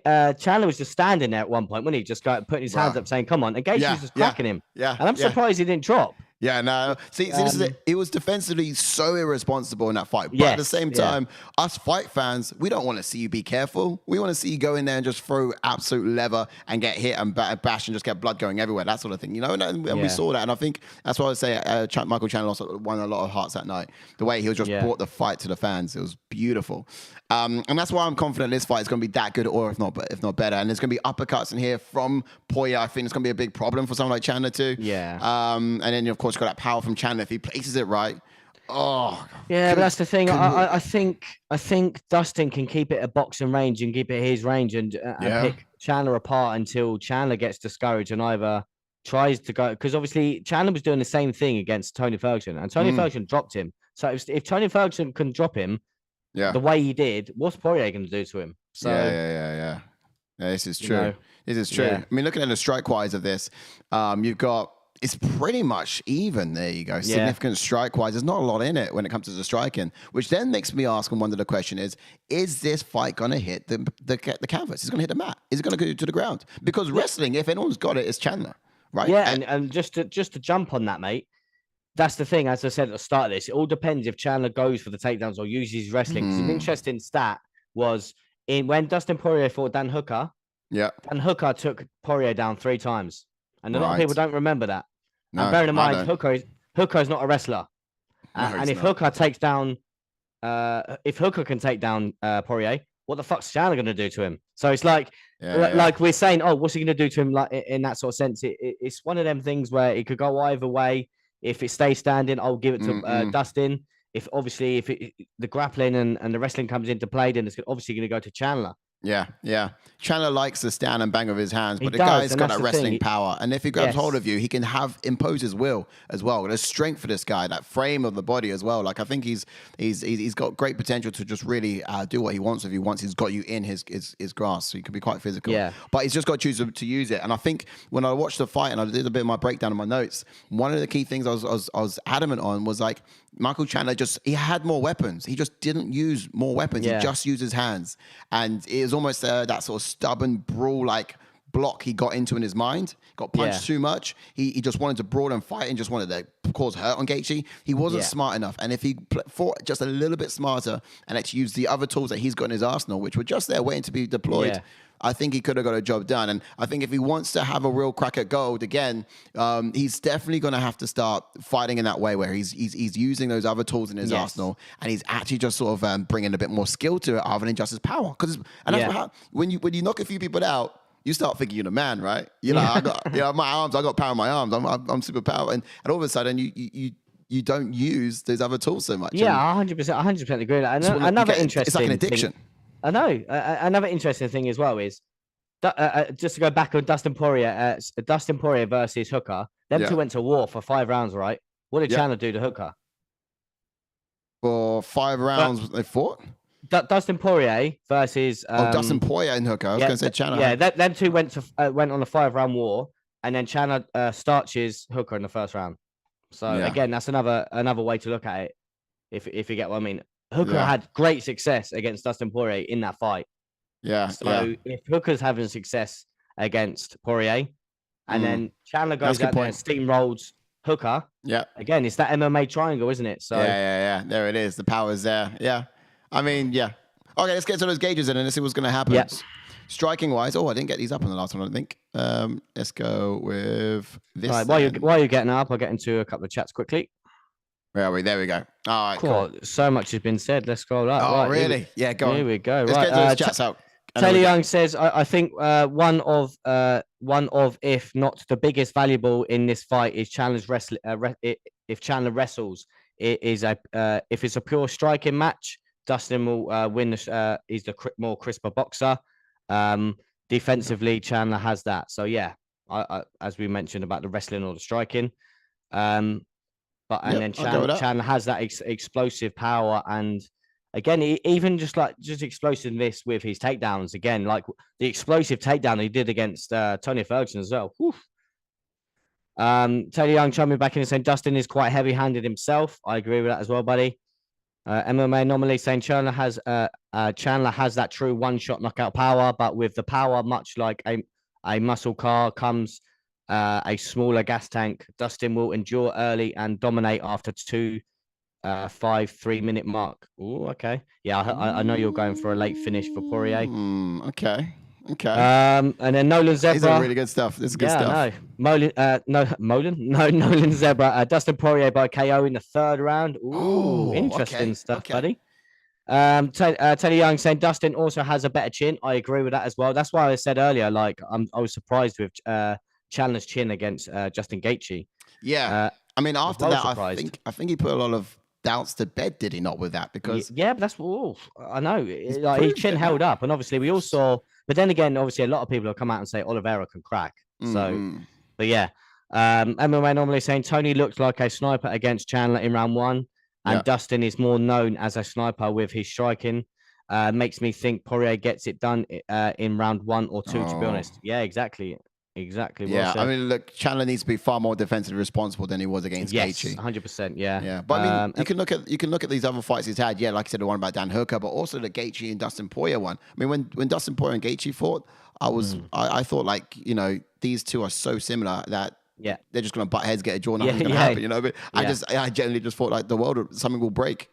Chandler was just standing there at one point when he just putting his hands up saying, "Come on," and Gaethje was just cracking him. Yeah, and I'm surprised he didn't drop. Yeah, no. See, this is it. It was defensively so irresponsible in that fight. But at the same time, us fight fans, we don't want to see you be careful. We want to see you go in there and just throw absolute leather and get hit and bash and just get blood going everywhere, that sort of thing. You know, and we saw that. And I think that's why I would say Michael Chandler also won a lot of hearts that night. The way he just brought the fight to the fans, it was beautiful. And that's why I'm confident this fight is going to be that good, or if not better. And there's going to be uppercuts in here from Poirier. I think it's going to be a big problem for someone like Chandler too. Yeah. And then of course got that power from Chandler if he places it right. Oh. Yeah, but that's the thing. I think Dustin can keep it at boxing range and keep it his range and pick Chandler apart until Chandler gets discouraged and either tries to go, because obviously Chandler was doing the same thing against Tony Ferguson, and Tony Ferguson dropped him. So if Tony Ferguson can drop him, the way he did, what's Poirier going to do to him? So yeah. This is true. This is true. I mean, looking at the strike wise of this, you've got. It's pretty much even. There you go. Significant strike-wise. There's not a lot in it when it comes to the striking, which then makes me ask and wonder the question is this fight going to hit the canvas? Is it going to hit the mat? Is it going to go to the ground? Because wrestling, if anyone's got it, it's Chandler, right? Yeah, and just to jump on that, mate, that's the thing. As I said at the start of this, it all depends if Chandler goes for the takedowns or uses his wrestling. An interesting stat was when Dustin Poirier fought Dan Hooker, Dan Hooker took Poirier down 3 times. And a lot of people don't remember that. No, and bearing in mind, Hooker is not a wrestler. And if Hooker takes down, if Hooker can take down Poirier, what the fuck's Chandler going to do to him? So it's like we're saying, oh, what's he going to do to him? Like in that sort of sense, it's one of them things where it could go either way. If it stays standing, I'll give it to Dustin. If the grappling and the wrestling comes into play, then it's obviously going to go to Chandler. Yeah. Chandler likes to stand and bang with his hands, but the guy's got that wrestling power. And if he grabs hold of you, he can impose his will as well. There's strength for this guy, that frame of the body as well. Like I think he's got great potential to just really do what he wants with you once he's got you in his grasp. So he can be quite physical. Yeah. But he's just got to choose to use it. And I think when I watched the fight and I did a bit of my breakdown in my notes, one of the key things I was adamant on was like Michael Chandler he had more weapons. He just didn't use more weapons. He just used his hands. And it was almost that sort of stubborn brawl-like block he got into in his mind. Got punched too much. He just wanted to brawl and fight and just wanted to cause hurt on Gaethje. He wasn't smart enough. And if he fought just a little bit smarter and actually used the other tools that he's got in his arsenal, which were just there waiting to be deployed, I think he could have got a job done. And I think if he wants to have a real crack at gold again, he's definitely going to have to start fighting in that way where he's using those other tools in his arsenal, and he's actually just sort of bringing a bit more skill to it other than just his power. That's when you knock a few people out, you start thinking you're the man, right? You're like, I got my arms, I got power in my arms, I'm super power, and all of a sudden you don't use those other tools so much. Yeah, 100% agree. Another interesting. It's like an addiction. I know. Another interesting thing as well is just to go back on Dustin Poirier versus Hooker. Them two went to war for 5 rounds, right? What did Chandler do to Hooker? For 5 rounds, they fought. Dustin Poirier versus Dustin Poirier and Hooker. I was going to say Chandler. Yeah, them two went on a 5-round war, and then Chandler starches Hooker in the first round. So again, that's another way to look at it. If you get what I mean. Hooker had great success against Dustin Poirier in that fight. If Hooker's having success against Poirier, and then Chandler goes out there and steamrolls Hooker, again, it's that MMA triangle, isn't it? So yeah. There it is. The power's there. Yeah. I mean, yeah. Okay, let's get to those gauges in and let's see what's going to happen. Yep. Striking wise, I didn't get these up on the last one, I don't think. Let's go with this. Right, while you're getting up, I'll get into a couple of chats quickly. Where are we? There we go. All right, cool. So much has been said. Let's scroll up. Oh, right, really? Go on. Here we go. Let's get those chats out. Taylor Young says, I think one of, if not the biggest valuable in this fight is Chandler's wrestling. If Chandler wrestles, if it's a pure striking match, Dustin will win. He's the more crisper boxer. Defensively, Chandler has that. So yeah, as we mentioned about the wrestling or the striking, then Chandler has that explosive power, and again, even just explosiveness with his takedowns. Again, like the explosive takedown he did against Tony Ferguson as well. Whew. Taylor Young chiming back in and saying Dustin is quite heavy-handed himself. I agree with that as well, buddy. MMA Anomaly saying Chandler has that true one-shot knockout power, but with the power, much like a muscle car, comes a smaller gas tank. Dustin will endure early and dominate after 3-minute mark. Oh, okay. Yeah, I know you're going for a late finish for Poirier. Okay. And then Nolan Zebra. These are really good stuff. This is good stuff. Nolan Zebra. Dustin Poirier by KO in the 3rd round. Ooh, interesting stuff, buddy. Taylor Young saying Dustin also has a better chin. I agree with that as well. That's why I said earlier, like I was surprised with Chandler's chin against Justin Gaethje. Yeah, I mean after that, surprised. I think he put a lot of doubts to bed, did he not, with that? Because but that's I know. Like his chin held up, and obviously we all saw. But then again, obviously a lot of people have come out and say Oliveira can crack. So, but yeah, MMA Normally saying Tony looked like a sniper against Chandler in round 1, and Dustin is more known as a sniper with his striking. Makes me think Poirier gets it done in round 1 or 2. To be honest, yeah, exactly. Yeah, I mean, look, Chandler needs to be far more defensively responsible than he was against Gaethje. 100%. Yeah. But I mean, you can look at these other fights he's had. Yeah, like I said, the one about Dan Hooker, but also the Gaethje and Dustin Poirier one. I mean, when Dustin Poirier and Gaethje fought, I thought like these two are so similar that they're just gonna butt heads, get a draw, nothing's gonna happen. But I generally just thought like something will break.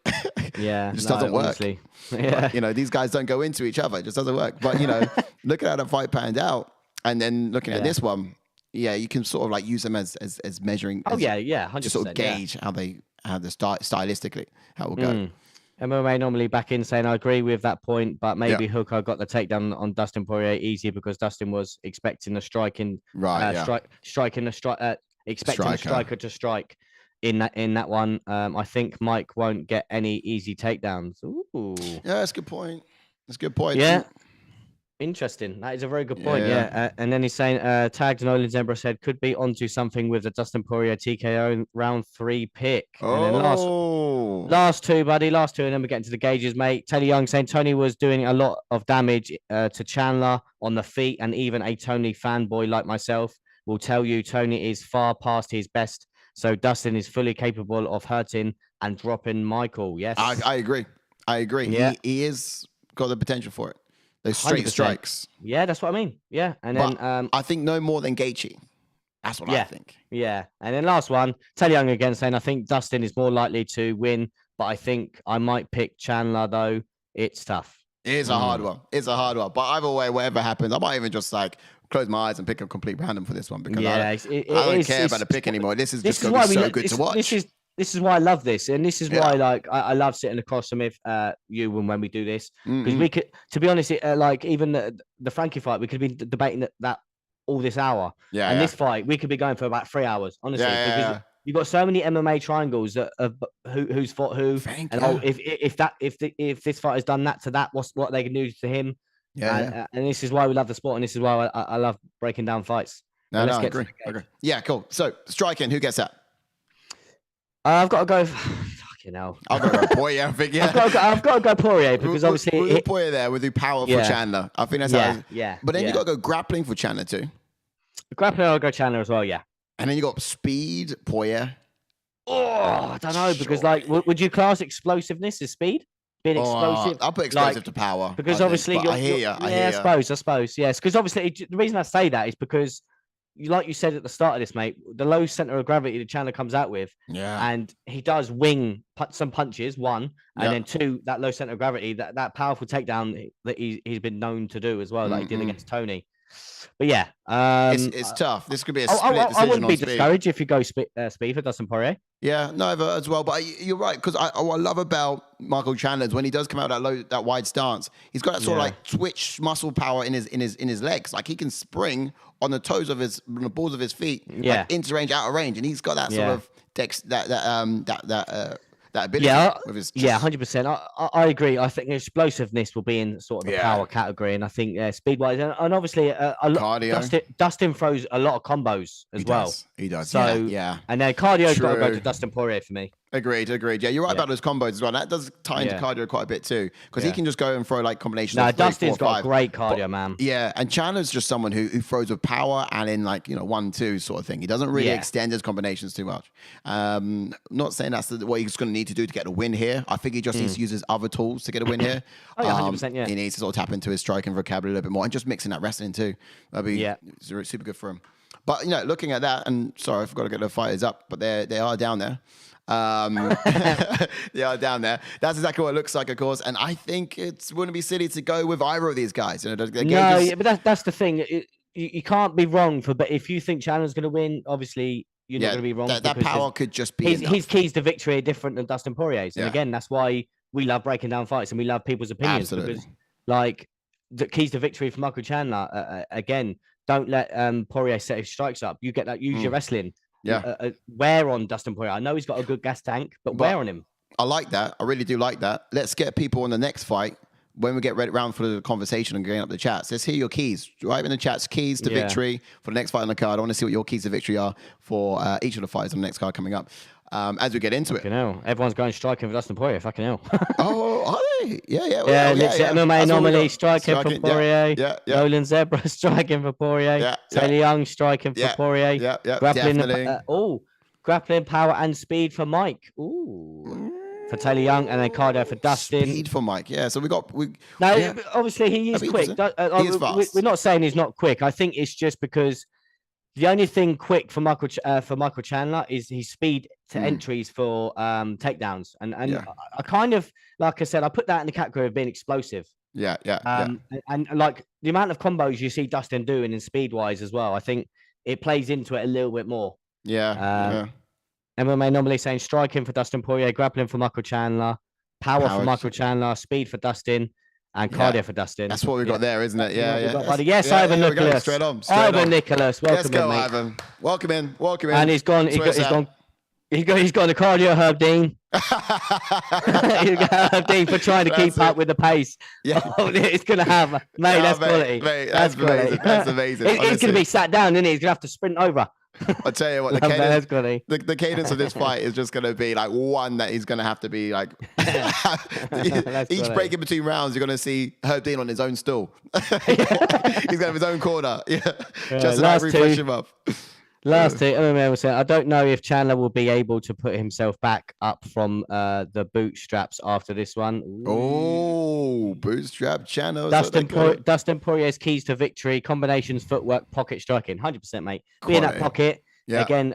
Yeah, it just doesn't work. Honestly. Yeah, but, these guys don't go into each other. It just doesn't work. But look at how the fight panned out. And then looking at this one, you can sort of like use them as measuring. 100%. To sort of gauge how they stylistically how it will go. MMA Normally back in saying I agree with that point, but maybe Hooker got the takedown on Dustin Poirier easy because Dustin was expecting the expecting the striker to strike in that one. I think Mike won't get any easy takedowns. Ooh. Yeah, that's a good point. Yeah. Interesting. That is a very good point. Yeah. And then he's saying, tagged Nolan Zebra said, could be onto something with the Dustin Poirier TKO round 3 pick. And then last two, buddy. Last two. And then we get into the gauges, mate. Taylor Young saying Tony was doing a lot of damage to Chandler on the feet. And even a Tony fanboy like myself will tell you Tony is far past his best. So Dustin is fully capable of hurting and dropping Michael. Yes. I agree. Yeah. He is got the potential for it. Those straight 100%. Strikes. Yeah, that's what I mean. Yeah. And then I think no more than Gaethje. That's what I think. Yeah. And then last one, Taylor Young again saying I think Dustin is more likely to win, but I think I might pick Chandler though. It's tough. It is a hard one. But either way, whatever happens, I might even just like close my eyes and pick a complete random for this one because I don't care about the pick anymore. This is just going to be so good to watch. This is why I love this, and this is why like I love sitting across from you when we do this because we could, to be honest, like even the Frankie fight, we could be debating that all this hour. And this fight, we could be going for about 3 hours, honestly. Because you've got so many MMA triangles that who's fought who, if this fight has done that to that, what they can do to him. And this is why we love the sport, and this is why I love breaking down fights. I agree. Yeah, cool. So striking, who gets that? I've got to go. Fucking hell. I'll go Poirier. I think, I've got to go Poirier because obviously we'll Poirier there with the power for Chandler. I think that's how. But then you got to go grappling for Chandler too. Grappling, I'll go Chandler as well. Yeah. And then you got speed, Poirier. Oh, I don't know because like, would you class explosiveness as speed? Being explosive. I'll put explosive to power because obviously I hear you. I suppose. Yes, because obviously the reason I say that is because. Like you said at the start of this, mate, the low center of gravity that Chandler comes out with, and he does wing some punches, one, and then two, that low center of gravity, that powerful takedown that he's been known to do as well, like he did against Tony. But it's tough. This could be a split decision. I wouldn't be discouraged if you go speed for Dustin Poirier. Yeah, neither as well. But you're right, because what I love about Michael Chandler is when he does come out that wide stance, he's got that sort of like twitch muscle power in his legs. Like he can spring on the toes of on the balls of his feet, like into range, out of range, and he's got that sort of that ability with his chest. 100%. I agree. I think explosiveness will be in sort of the power category, and I think speed-wise, and obviously cardio. Dustin throws a lot of combos as well. He does. So yeah. And then cardio's got to go to Dustin Poirier for me. Agreed. Yeah, you're right about those combos as well. That does tie into cardio quite a bit too, because he can just go and throw like combinations. No, of 3, Dustin's 4, 5. got great cardio, man. Yeah, and Chandler's just someone who throws with power and in like 1-2 sort of thing. He doesn't really extend his combinations too much. Not saying that's what he's going to need to do to get a win here. I think he just needs to use his other tools to get a win here. 100%. Yeah, he needs to sort of tap into his striking vocabulary a little bit more and just mixing that wrestling too. That'd be super good for him. But looking at that, and sorry, I forgot to get the fighters up, but they are down there. They are down there. That's exactly what it looks like, of course. And I think it wouldn't be silly to go with either of these guys. But that's the thing. You can't be wrong but if you think Chandler's going to win, obviously you're not going to be wrong. That power could just be his keys to victory are different than Dustin Poirier's. And again, that's why we love breaking down fights and we love people's opinions. Absolutely. Because like the keys to victory for Michael Chandler, again, don't let Poirier set his strikes up. You get that. Use your wrestling. Yeah. Wear on Dustin Poirier. I know he's got a good gas tank, but wear on him. I like that. I really do like that. Let's get people on the next fight. When we get ready around for the conversation and getting up the chats, let's hear your keys. Right in the chats, keys to victory for the next fight on the card. I want to see what your keys to victory are for each of the fights on the next card coming up. As we get into it. Everyone's going striking for Dustin Poirier. Fucking hell. Oh, are they? Yeah. MMA normally striking for Poirier. Yeah. Roland Zebra striking for Poirier. Taylor Young striking for Poirier. Yeah. Grappling. Grappling power and speed for Mike. Ooh. For Taylor Young, and then cardio for Dustin. Speed for Mike, So obviously he is quick. He is fast. We're not saying he's not quick. I think it's just because the only thing quick for Michael Chandler is his speed to entries for takedowns, and I kind of, like I said, I put that in the category of being explosive. And like the amount of combos you see Dustin doing in speed wise as well, I think it plays into it a little bit more. MMA normally saying striking for Dustin Poirier, grappling for Michael Chandler, power for Michael Chandler, speed for Dustin, and cardio for Dustin. That's what we've got there, isn't it? Yes, Ivan Nicholas. Straight on. Ivan Nicholas, welcome. Let's go, in, Ivan. Welcome in. And he's gone the cardio Herb Dean. He's got Herb Dean for trying to keep up with the pace. It's going to have, mate, that's quality. Mate, that's amazing. That's amazing. He's going to be sat down, isn't he? He's going to have to sprint over. I'll tell you what, the cadence of this fight is just going to be like one that he's going to have to be like each break in between rounds, you're going to see Herb Dean on his own stool. He's going to have his own corner. Just to refresh him up. Last two, MMA was saying, I don't know if Chandler will be able to put himself back up from the bootstraps after this one. Ooh. Oh, bootstrap Chandler. Dustin Poirier's keys to victory: combinations, footwork, pocket striking. 100%, mate. Be in that pocket. Again,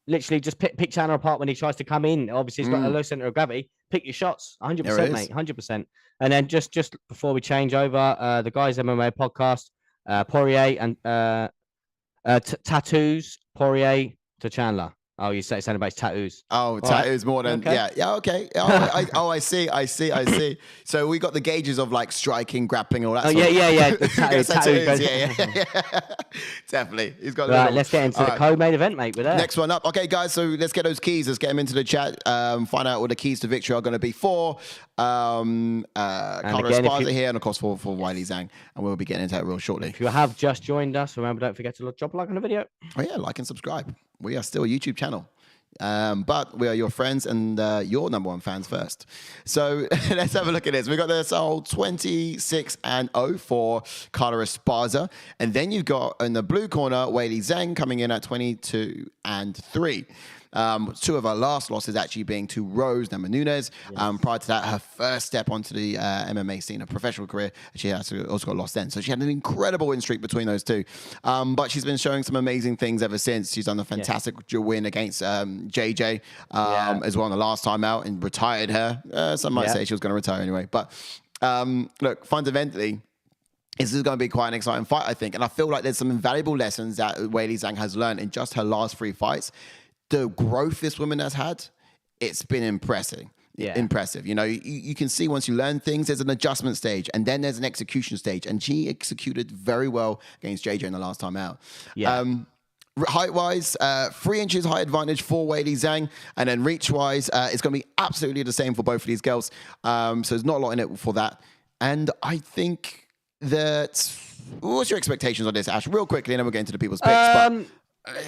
literally just pick Chandler apart when he tries to come in. Obviously, he's got a low center of gravity. Pick your shots. 100%, mate. 100%. And then just before we change over, the guys MMA podcast, Poirier and tattoos, Poirier to Chandler. Oh, you say something about his tattoos. Oh, tattoos more than okay. Oh, I see. So we got the gauges of like striking, grappling, all that. Oh, yeah. The tattoos. Yeah. Definitely. He's got. Right, let's get into the co-main event, mate. With that. Next one up. Okay, guys. So let's get those keys. Let's get them into the chat. Find out what the keys to victory are going to be for. Carla Esparza here, and of course for Weili Zhang, and we'll be getting into that real shortly. If you have just joined us, remember, don't forget to drop a like on the video. Oh yeah, like and subscribe. We are still a YouTube channel. But we are your friends and your number one fans first. So let's have a look at this. We got this whole 26-0 for Carla Esparza. And then you've got in the blue corner, Weili Zhang coming in at 22-3. Two of her last losses actually being to Rose Namajunas. Prior to that, her first step onto the MMA scene, a professional career, she also got lost then. So she had an incredible win streak between those two. But she's been showing some amazing things ever since. She's done a fantastic win against JJ as well the last time out and retired her. Some might say she was going to retire anyway. But look, fundamentally, this is going to be quite an exciting fight, I think. And I feel like there's some invaluable lessons that Weili Zhang has learned in just her last 3 fights. the growth this woman has had, it's been impressive. Yeah. Impressive. You know, you can see once you learn things, there's an adjustment stage and then there's an execution stage. And she executed very well against JJ in the last time out. Yeah. Height-wise, 3 inches height advantage for Weili Zhang. And then reach-wise, it's going to be absolutely the same for both of these girls. So there's not a lot in it for that. And I think that... What's your expectations on this, Ash? Real quickly, and then we'll get into the people's picks.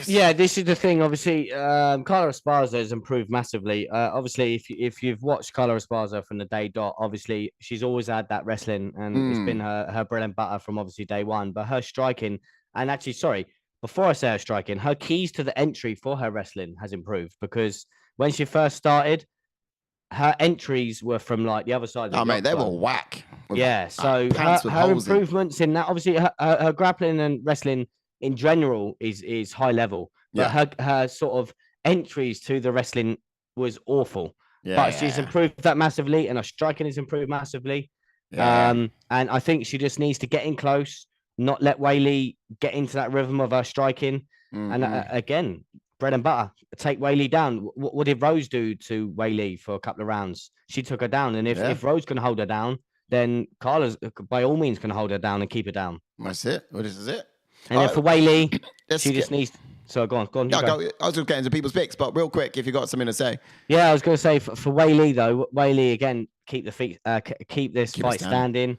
Yeah, this is the thing. Obviously, Carla Esparza has improved massively. Obviously, if you've watched Carla Esparza from the day dot, obviously she's always had that wrestling, and it's been her bread and butter from obviously day one. But her striking, and actually, sorry, before I say her striking, her keys to the entry for her wrestling has improved, because when she first started, her entries were from like the other side. Oh, mate, they were whack. Yeah, so her improvements in that, obviously, her grappling and wrestling in general is high level, but her sort of entries to the wrestling was awful. But she's improved that massively, and her striking has improved massively. And I think she just needs to get in close, not let Weili get into that rhythm of her striking. And again, bread and butter, take Weili down. What did Rose do to Weili for a couple of rounds? She took her down, and if Rose can hold her down, then Carla's by all means can hold her down and keep her down. That's it. Well, this is it. And then for Weili, she just needs. So go on. I was just getting into people's picks, but real quick, if you got something to say. Yeah, I was going to say for Weili though. Weili again, keep the feet, keep this fight standing.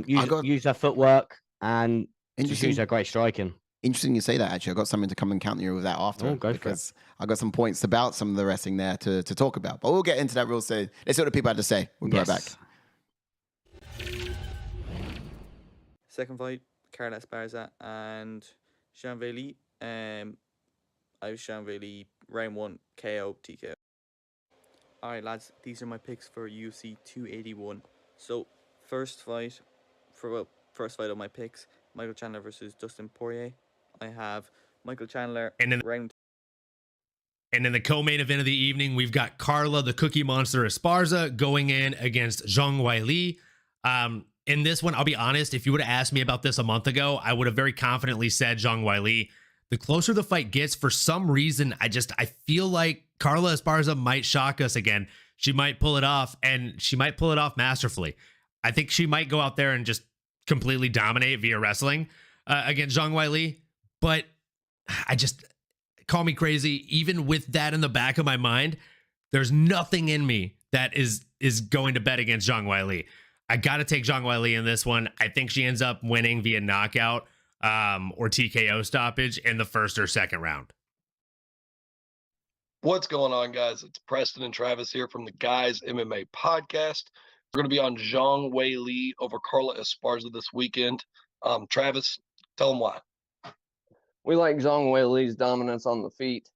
Use her footwork and just use her great striking. Interesting you say that. Actually, I got something to come and counter you with that after, because I got some points about some of the wrestling there to talk about. But we'll get into that real soon. Let's see what the people had to say. We'll be right back. Second fight, Carla Esparza and Weili. I was Weili round 1 KO TKO. All right, lads, these are my picks for UFC 281. So first fight of my picks, Michael Chandler versus Dustin Poirier. I have Michael Chandler round. And in the co-main event of the evening, we've got Carla, the Cookie Monster Esparza, going in against Zhang Weili. In this one, I'll be honest, if you would have asked me about this a month ago, I would have very confidently said Zhang Weili. The closer the fight gets, for some reason, I feel like Carla Esparza might shock us again. She might pull it off, and she might pull it off masterfully. I think she might go out there and just completely dominate via wrestling against Zhang Weili. But call me crazy, even with that in the back of my mind, there's nothing in me that is going to bet against Zhang Weili. I got to take Zhang Weili in this one. I think she ends up winning via knockout or TKO stoppage in the first or second round. What's going on, guys? It's Preston and Travis here from the Guys MMA podcast. We're going to be on Zhang Weili over Carla Esparza this weekend. Travis, tell them why. We like Zhang Weili's dominance on the feet.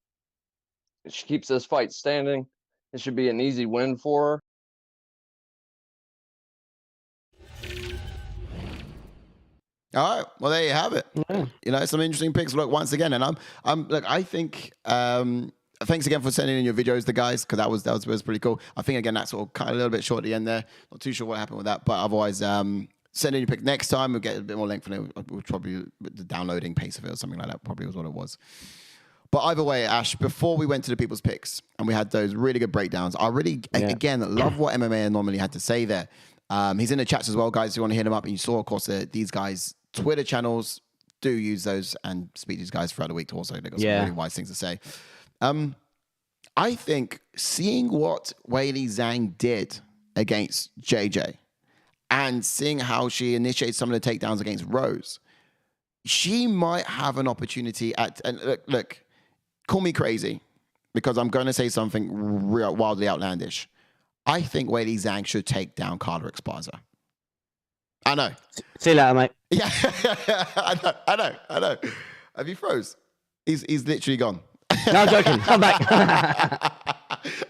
If she keeps this fight standing, it should be an easy win for her. All right, well there you have it. You know, some interesting picks. Look, once again, and I think thanks again for sending in your videos, the guys, because that was pretty cool. I think again that sort of cut a little bit short at the end there. Not too sure what happened with that, but otherwise, send in your pick next time. We'll get a bit more length in it. We'll probably the downloading pace of it or something like that probably was what it was. But either way, Ash, before we went to the people's picks and we had those really good breakdowns, I really again love what MMA normally had to say there. He's in the chats as well, guys. If you want to hit him up, and you saw, of course, these guys' Twitter channels do use those and speak to these guys throughout the week also. They've got some really wise things to say. I think seeing what Weili Zhang did against JJ and seeing how she initiated some of the takedowns against Rose, she might have an opportunity and look, call me crazy because I'm going to say something real wildly outlandish. I think Weili Zhang should take down Carla Esparza. I know. See you later, mate. Yeah, I know. Have you froze? He's literally gone. No, I'm joking. Come back.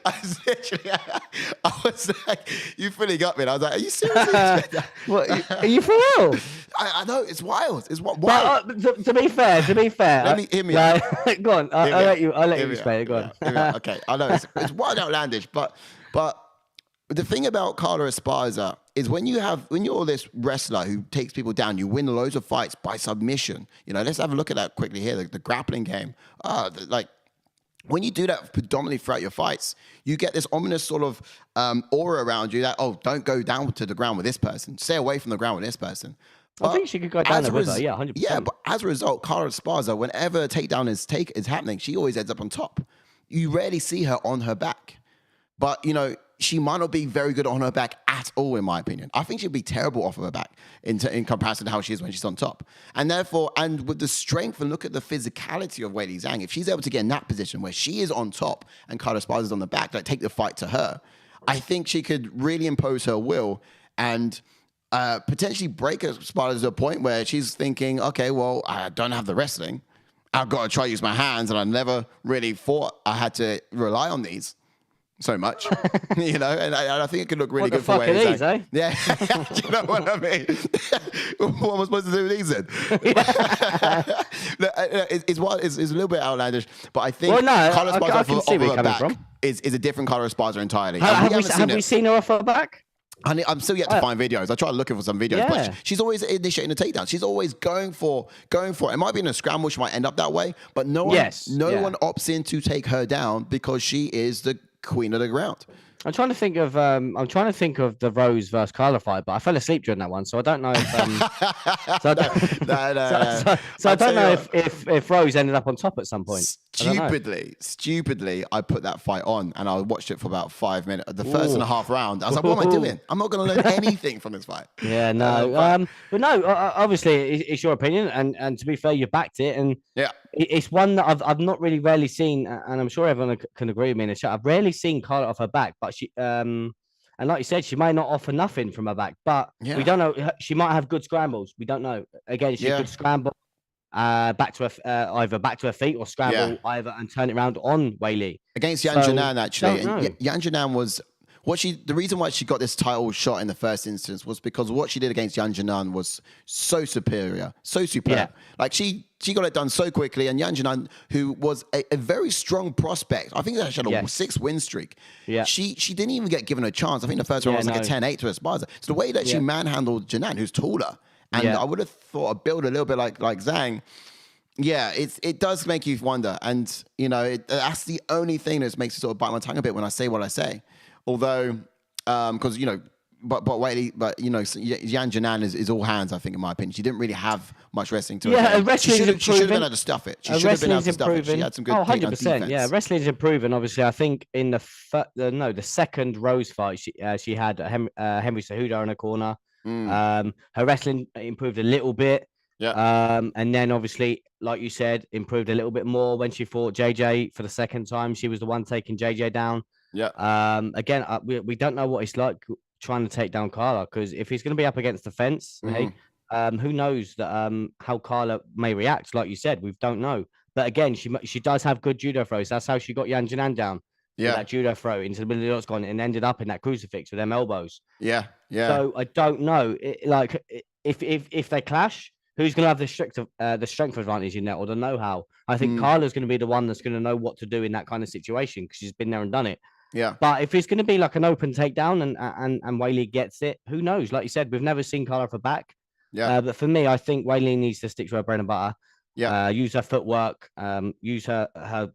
I was like, you fully got me. And I was like, are you serious? What, are you for real? I know, it's wild. It's wild. But, to be fair. Hear me out. Go on. I'll let you explain it. Go on. Okay, I know it's wild outlandish, but the thing about Carla Esparza is when you're this wrestler who takes people down, you win loads of fights by submission. You know, let's have a look at that quickly here. The grappling game, when you do that predominantly throughout your fights, you get this ominous sort of aura around you that, oh, don't go down to the ground with this person. Stay away from the ground with this person. I think she could go down there with her, 100%. Yeah, but as a result, Carla Esparza, whenever a takedown is happening, she always ends up on top. You rarely see her on her back. But, you know, she might not be very good on her back at all, in my opinion. I think she'd be terrible off of her back in comparison to how she is when she's on top. And therefore, and with the strength and look at the physicality of Weili Zhang, if she's able to get in that position where she is on top and Carla Esparza is on the back, like take the fight to her, I think she could really impose her will and potentially break Esparza to a point where she's thinking, okay, well, I don't have the wrestling. I've got to try to use my hands, and I never really thought I had to rely on these so much, you know, and I think it could look really good for Weili these, eh? Yeah, do you know what I mean? What am I supposed to do with these then? It's a little bit outlandish, but I think Carla Esparza off her back is a different Carla Esparza entirely. Have we seen her off her back? I'm still yet to find videos. I tried looking for some videos, but she's always initiating a takedown. She's always going for it. It might be in a scramble, she might end up that way, but no one opts in to take her down because she is the queen of the ground. I'm trying to think of the Rose versus Carla fight, but I fell asleep during that one, so I don't know if I don't know if Rose ended up on top at some point. Stupidly, I put that fight on and I watched it for about 5 minutes. The first and a half round, I was like, "What am I doing? I'm not going to learn anything from this fight." Yeah, no, but no. Obviously, it's your opinion, and to be fair, you backed it, and it's one that I've not really rarely seen, and I'm sure everyone can agree with me in the chat. I've rarely seen Carla off her back, but she and like you said, she might not offer nothing from her back, but we don't know. She might have good scrambles. We don't know. Again, she could scramble back to her either back to her feet or scramble either and turn it around on Weili against Yan Janan. Actually, Yan Janan was the reason why she got this title shot in the first instance was because what she did against Yan Janan was so superior, so superb. Yeah. Like she got it done so quickly, and Yan Janan, who was a very strong prospect, I think she had a 6-win streak. Yeah, she didn't even get given a chance. I think the first round was like a 10-8 to Esparza. So the way that she manhandled Janan, who's taller, and I would have thought a build a little bit like Zhang. Yeah, it does make you wonder, and you know that's the only thing that makes me sort of bite my tongue a bit when I say what I say. Although, because you know, but you know, Yan Janan is all hands. I think, in my opinion, she didn't really have much wrestling to her. Yeah, wrestling is improving. She should have been able to stuff it. She should have been able to stuff it. She had some good 100%. Yeah, wrestling is improving. Obviously, I think in the second Rose fight, she had Henry Cejudo in her corner. Her wrestling improved a little bit. Yeah. And then obviously, like you said, improved a little bit more when she fought JJ for the second time. She was the one taking JJ down. Yeah. Again, we don't know what it's like trying to take down Carla, because if he's going to be up against the fence, hey, who knows that how Carla may react? Like you said, we don't know. But again, she does have good judo throws. That's how she got Yan Janan down. Yeah, that judo throw into the middle of the octagon and ended up in that crucifix with them elbows. Yeah, yeah. So I don't know, if they clash, who's going to have the strength advantage in that, or the know-how? I think Carla's going to be the one that's going to know what to do in that kind of situation because she's been there and done it. Yeah. But if it's going to be like an open takedown and Weili gets it, who knows? Like you said, we've never seen Carla for back. Yeah. But for me, I think Weili needs to stick to her bread and butter. Yeah. Use her footwork. Use her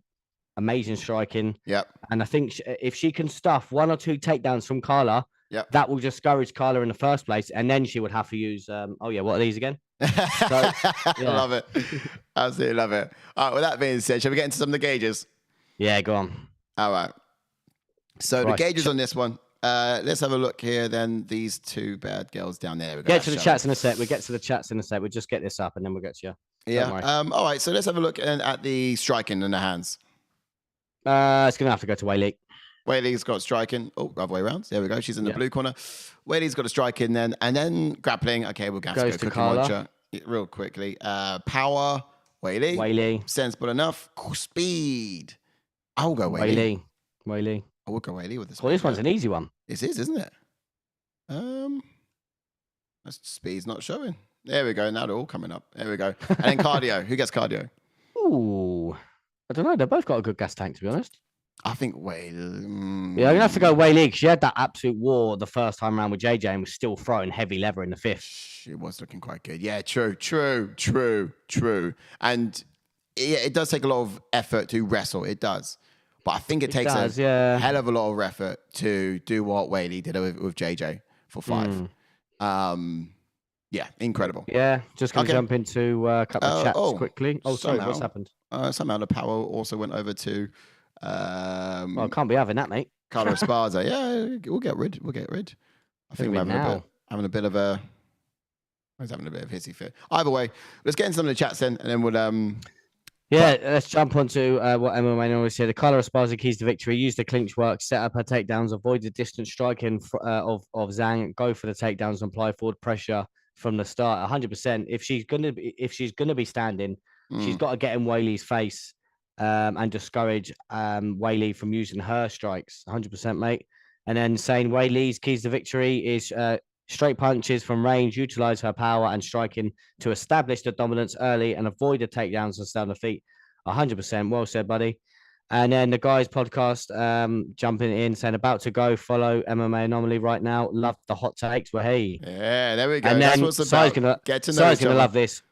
amazing striking. Yeah. And I think if she can stuff 1 or 2 takedowns from Carla, that will discourage Carla in the first place, and then she would have to use. What are these again? I love it. Absolutely love it. All right. With that being said, shall we get into some of the gauges? Yeah, go on. All right. So the gauges on this one. Let's have a look here. Then these 2 bad girls down there. Get to the chats in a sec. We'll get to the chats in a sec. We'll just get this up and then we'll get to you. Yeah. All right. So let's have a look at the striking in the hands. It's gonna have to go to Weili. Weili's got striking. Oh, other way around. There we go. She's in the blue corner. Weili's got a striking then, and then grappling. Okay, we'll go to Carla real quickly. Power. Weili. Sensible enough. Speed. I'll go Weili. I will go Weili with this. Well, this one's an easy one. This is, isn't it? That's speed's not showing. There we go. Now they're all coming up. There we go. And then cardio. Who gets cardio? Ooh, I don't know. They've both got a good gas tank, to be honest. I think Weili. Yeah, I'm gonna have to go Weili because she had that absolute war the first time around with JJ and was still throwing heavy leather in the 5th. She was looking quite good. Yeah, true. And it does take a lot of effort to wrestle. It does. But I think it takes a hell of a lot of effort to do what Weili did with JJ for 5. Yeah, incredible. Yeah, just going to jump into a couple of chats quickly. Oh, sorry, what's happened? Somehow the power also went over to... well, I can't be having that, mate. Carla Esparza. Yeah, we'll get rid. I think I'm having a bit of a... I was having a bit of hissy fit. Either way, let's get into some of the chats then, and then we'll... let's jump onto what MMA always said. The Carla Esparza keys to victory. Use the clinch work, set up her takedowns, avoid the distance striking of Zhang, go for the takedowns, and apply forward pressure from the start. 100%. If she's gonna be standing, she's got to get in Weili's face and discourage Weili from using her strikes. 100%, mate. And then saying Weili's keys to victory is straight punches from range, utilize her power and striking to establish the dominance early and avoid the takedowns and stay on the feet. 100%. Well said, buddy. And then the guys podcast jumping in, saying about to go follow MMA Anomaly right now. Love the hot takes. Well, hey. Yeah, there we go. And that's then what's about. Get to know Sai's each other. gonna love this.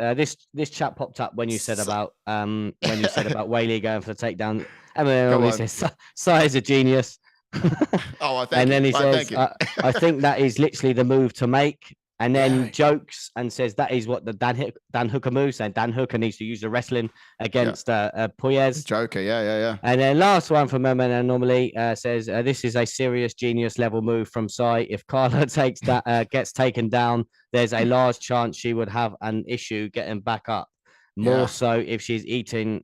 This chat popped up when you said about Weili going for the takedown. MMA Anomaly says Sai is a genius. Oh, I think. And then he says, I think that is literally the move to make. And then jokes and says that is what the Dan Hooker move, saying Dan Hooker needs to use the wrestling against Puelles. Joker, yeah. And then last one from MMA Anomaly says this is a serious genius level move from Sai. If Carla gets taken down, there's a large chance she would have an issue getting back up. More so if she's eating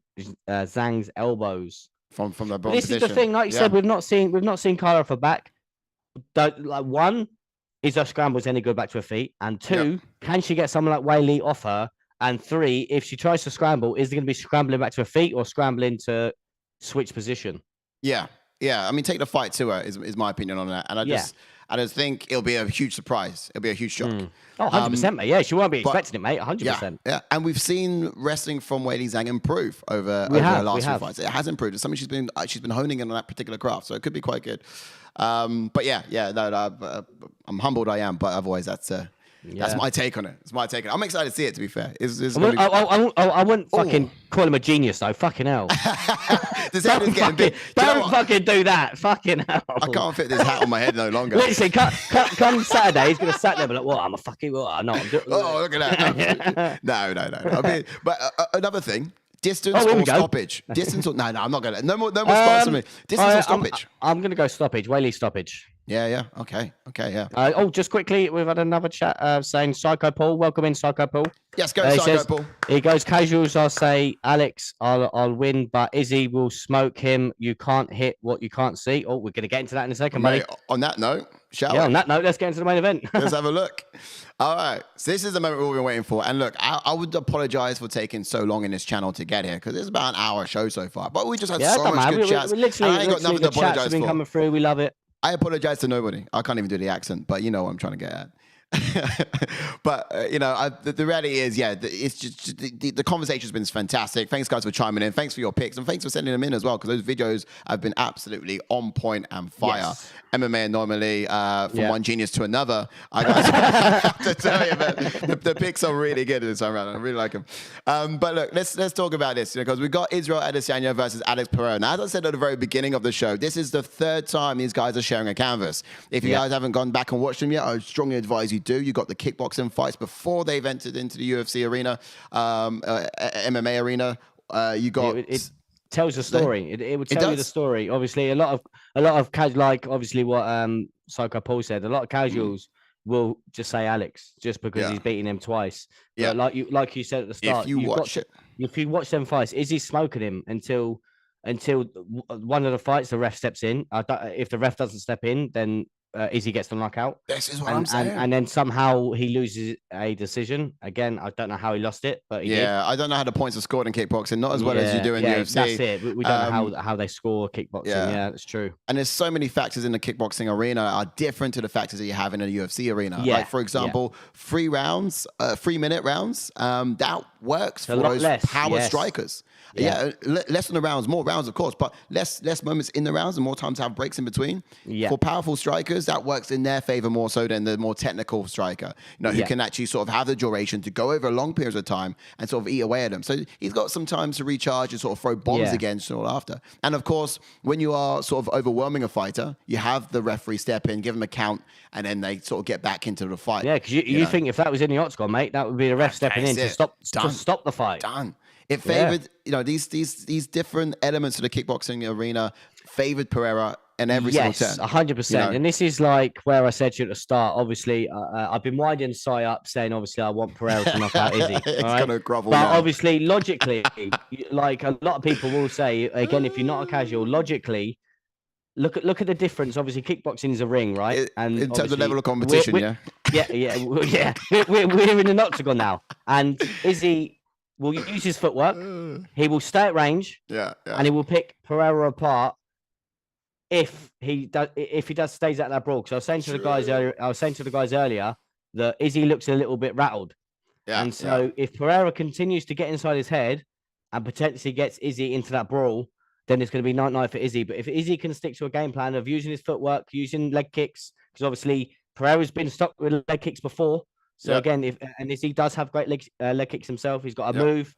Zhang's elbows. From the bottom This position. is the thing, like you said, we've not seen Carla for back. One, is her scrambles any good back to her feet? And 2, can she get someone like Weili off her? And 3, if she tries to scramble, is it going to be scrambling back to her feet or scrambling to switch position? Yeah. I mean, take the fight to her is my opinion on that. And I just think it'll be a huge surprise. It'll be a huge shock. Oh, 100%, mate. Yeah, she won't be expecting it, mate. 100%. Yeah. And we've seen wrestling from Weili Zhang improve over her last few fights. It has improved. It's something she's been honing in on that particular craft, so it could be quite good. But I'm humbled. I am, but otherwise that's my take on it. It's my take on it. I'm excited to see it. To be fair, I wouldn't fucking call him a genius though. Fucking hell. This head is getting big. Don't fucking do that. Fucking hell. I can't fit this hat on my head no longer. Literally, come Saturday, he's gonna sat there and be like, "What? I'm a fucking what? No, look at that. No. I mean, but another thing. Distance or stoppage? Distance or no, I'm not gonna. No more spots for me. Distance or stoppage? I'm gonna go stoppage. Weili stoppage. Yeah. Okay. Yeah. Just quickly, we've had another chat saying Psycho Paul. Welcome in, Psycho Paul. Yes, go Psycho Paul. He goes casuals. I'll say Alex. I'll win, but Izzy will smoke him. You can't hit what you can't see. Oh, we're gonna get into that in a second, buddy. On that note, shall we? On that note, let's get into the main event. Let's have a look. All right. So this is the moment we've been waiting for. And look, I would apologize for taking so long in this channel to get here because it's about an hour show so far. But we just had so much good chats. Literally, I ain't got nothing to apologize for. Coming through. We love it. I apologize to nobody. I can't even do the accent, but you know what I'm trying to get at. But the reality is, it's just the conversation's been fantastic. Thanks guys for chiming in. Thanks for your picks and thanks for sending them in as well because those videos have been absolutely on point and fire. Yes. MMA Anomaly from one genius to another. I have to tell you, man, the picks are really good this time around. I really like them. But look, let's talk about this because we got Israel Adesanya versus Alex Pereira. Now, as I said at the very beginning of the show, this is the 3rd time these guys are sharing a canvas. If you guys haven't gone back and watched them yet, I strongly advise you do. You got the kickboxing fights before they've entered into the UFC arena, MMA arena. You got. It tells the story. It would tell you the story. Obviously, a lot of like obviously what Psycho Paul said. A lot of casuals will just say Alex just because he's beating him twice. Yeah, but like you said at the start, if you watch them fights, is he smoking him until one of the fights the ref steps in? If the ref doesn't step in, then Izzy gets the knockout. This is what I'm saying. And then somehow he loses a decision. Again, I don't know how he lost it, but he did. I don't know how the points are scored in kickboxing, not as well as you do in UFC. That's it. We don't know how they score kickboxing. Yeah, that's true. And there's so many factors in the kickboxing arena are different to the factors that you have in a UFC arena. Yeah. Like, for example, 3 minute rounds, that works for those power strikers. Less than the rounds, more rounds, of course, but less moments in the rounds and more time to have breaks in between. Yeah. For powerful strikers, because that works in their favor more so than the more technical striker, who can actually sort of have the duration to go over long periods of time and sort of eat away at them. So he's got some time to recharge and sort of throw bombs against and all after. And of course, when you are sort of overwhelming a fighter, you have the referee step in, give them a count, and then they sort of get back into the fight. Yeah, because you think if that was in the octagon, mate, that would be the ref stepping in to stop the fight. Done. It favored, these different elements of the kickboxing arena favored Pereira in every single turn. Yes, 100%. And this is like where I said to you at the start. Obviously, I've been winding Sai up, saying obviously I want Pereira to knock out Izzy. It's gonna grovel but now. obviously, logically, like a lot of people will say, again, if you're not a casual, logically, look at the difference. Obviously, kickboxing is a ring, right? And in terms of level of competition, yeah. We're in an octagon now, and Izzy will use his footwork. He will stay at range. And he will pick Pereira apart if he stays at that brawl. Because I was saying to the guys earlier that Izzy looks a little bit rattled. And so if Pereira continues to get inside his head and potentially gets Izzy into that brawl, then it's going to be night for Izzy. But if Izzy can stick to a game plan of using his footwork, using leg kicks, because obviously Pereira's been stuck with leg kicks before. So again, if Izzy does have great leg kicks himself, he's got a move.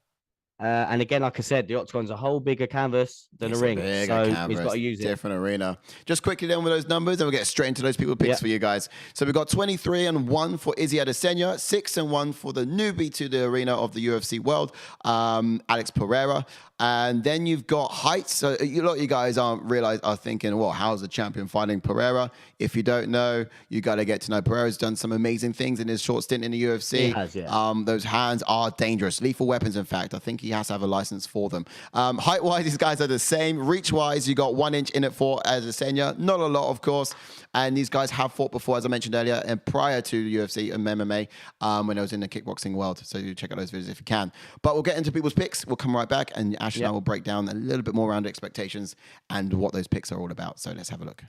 And again, like I said, the octagon's a whole bigger canvas than a ring. So he's got to use it. Different arena. Just quickly down with those numbers, and we'll get straight into those people picks for you guys. So we've got 23-1 for Izzy Adesanya, 6-1 for the newbie to the arena of the UFC world, Alex Pereira. And then you've got height. So a lot of you guys are thinking, well, how's the champion fighting Pereira? If you don't know, you got to get to know Pereira's done some amazing things in his short stint in the UFC. He has, those hands are dangerous. Lethal weapons, in fact. I think he has to have a license for them. Height-wise, these guys are the same. Reach-wise, you got 1 inch in it for Adesanya. Not a lot, of course. And these guys have fought before, as I mentioned earlier, and prior to the UFC and MMA when I was in the kickboxing world. So you check out those videos if you can. But we'll get into people's picks. We'll come right back, and Ash and I will break down a little bit more around expectations and what those picks are all about. So let's have a look.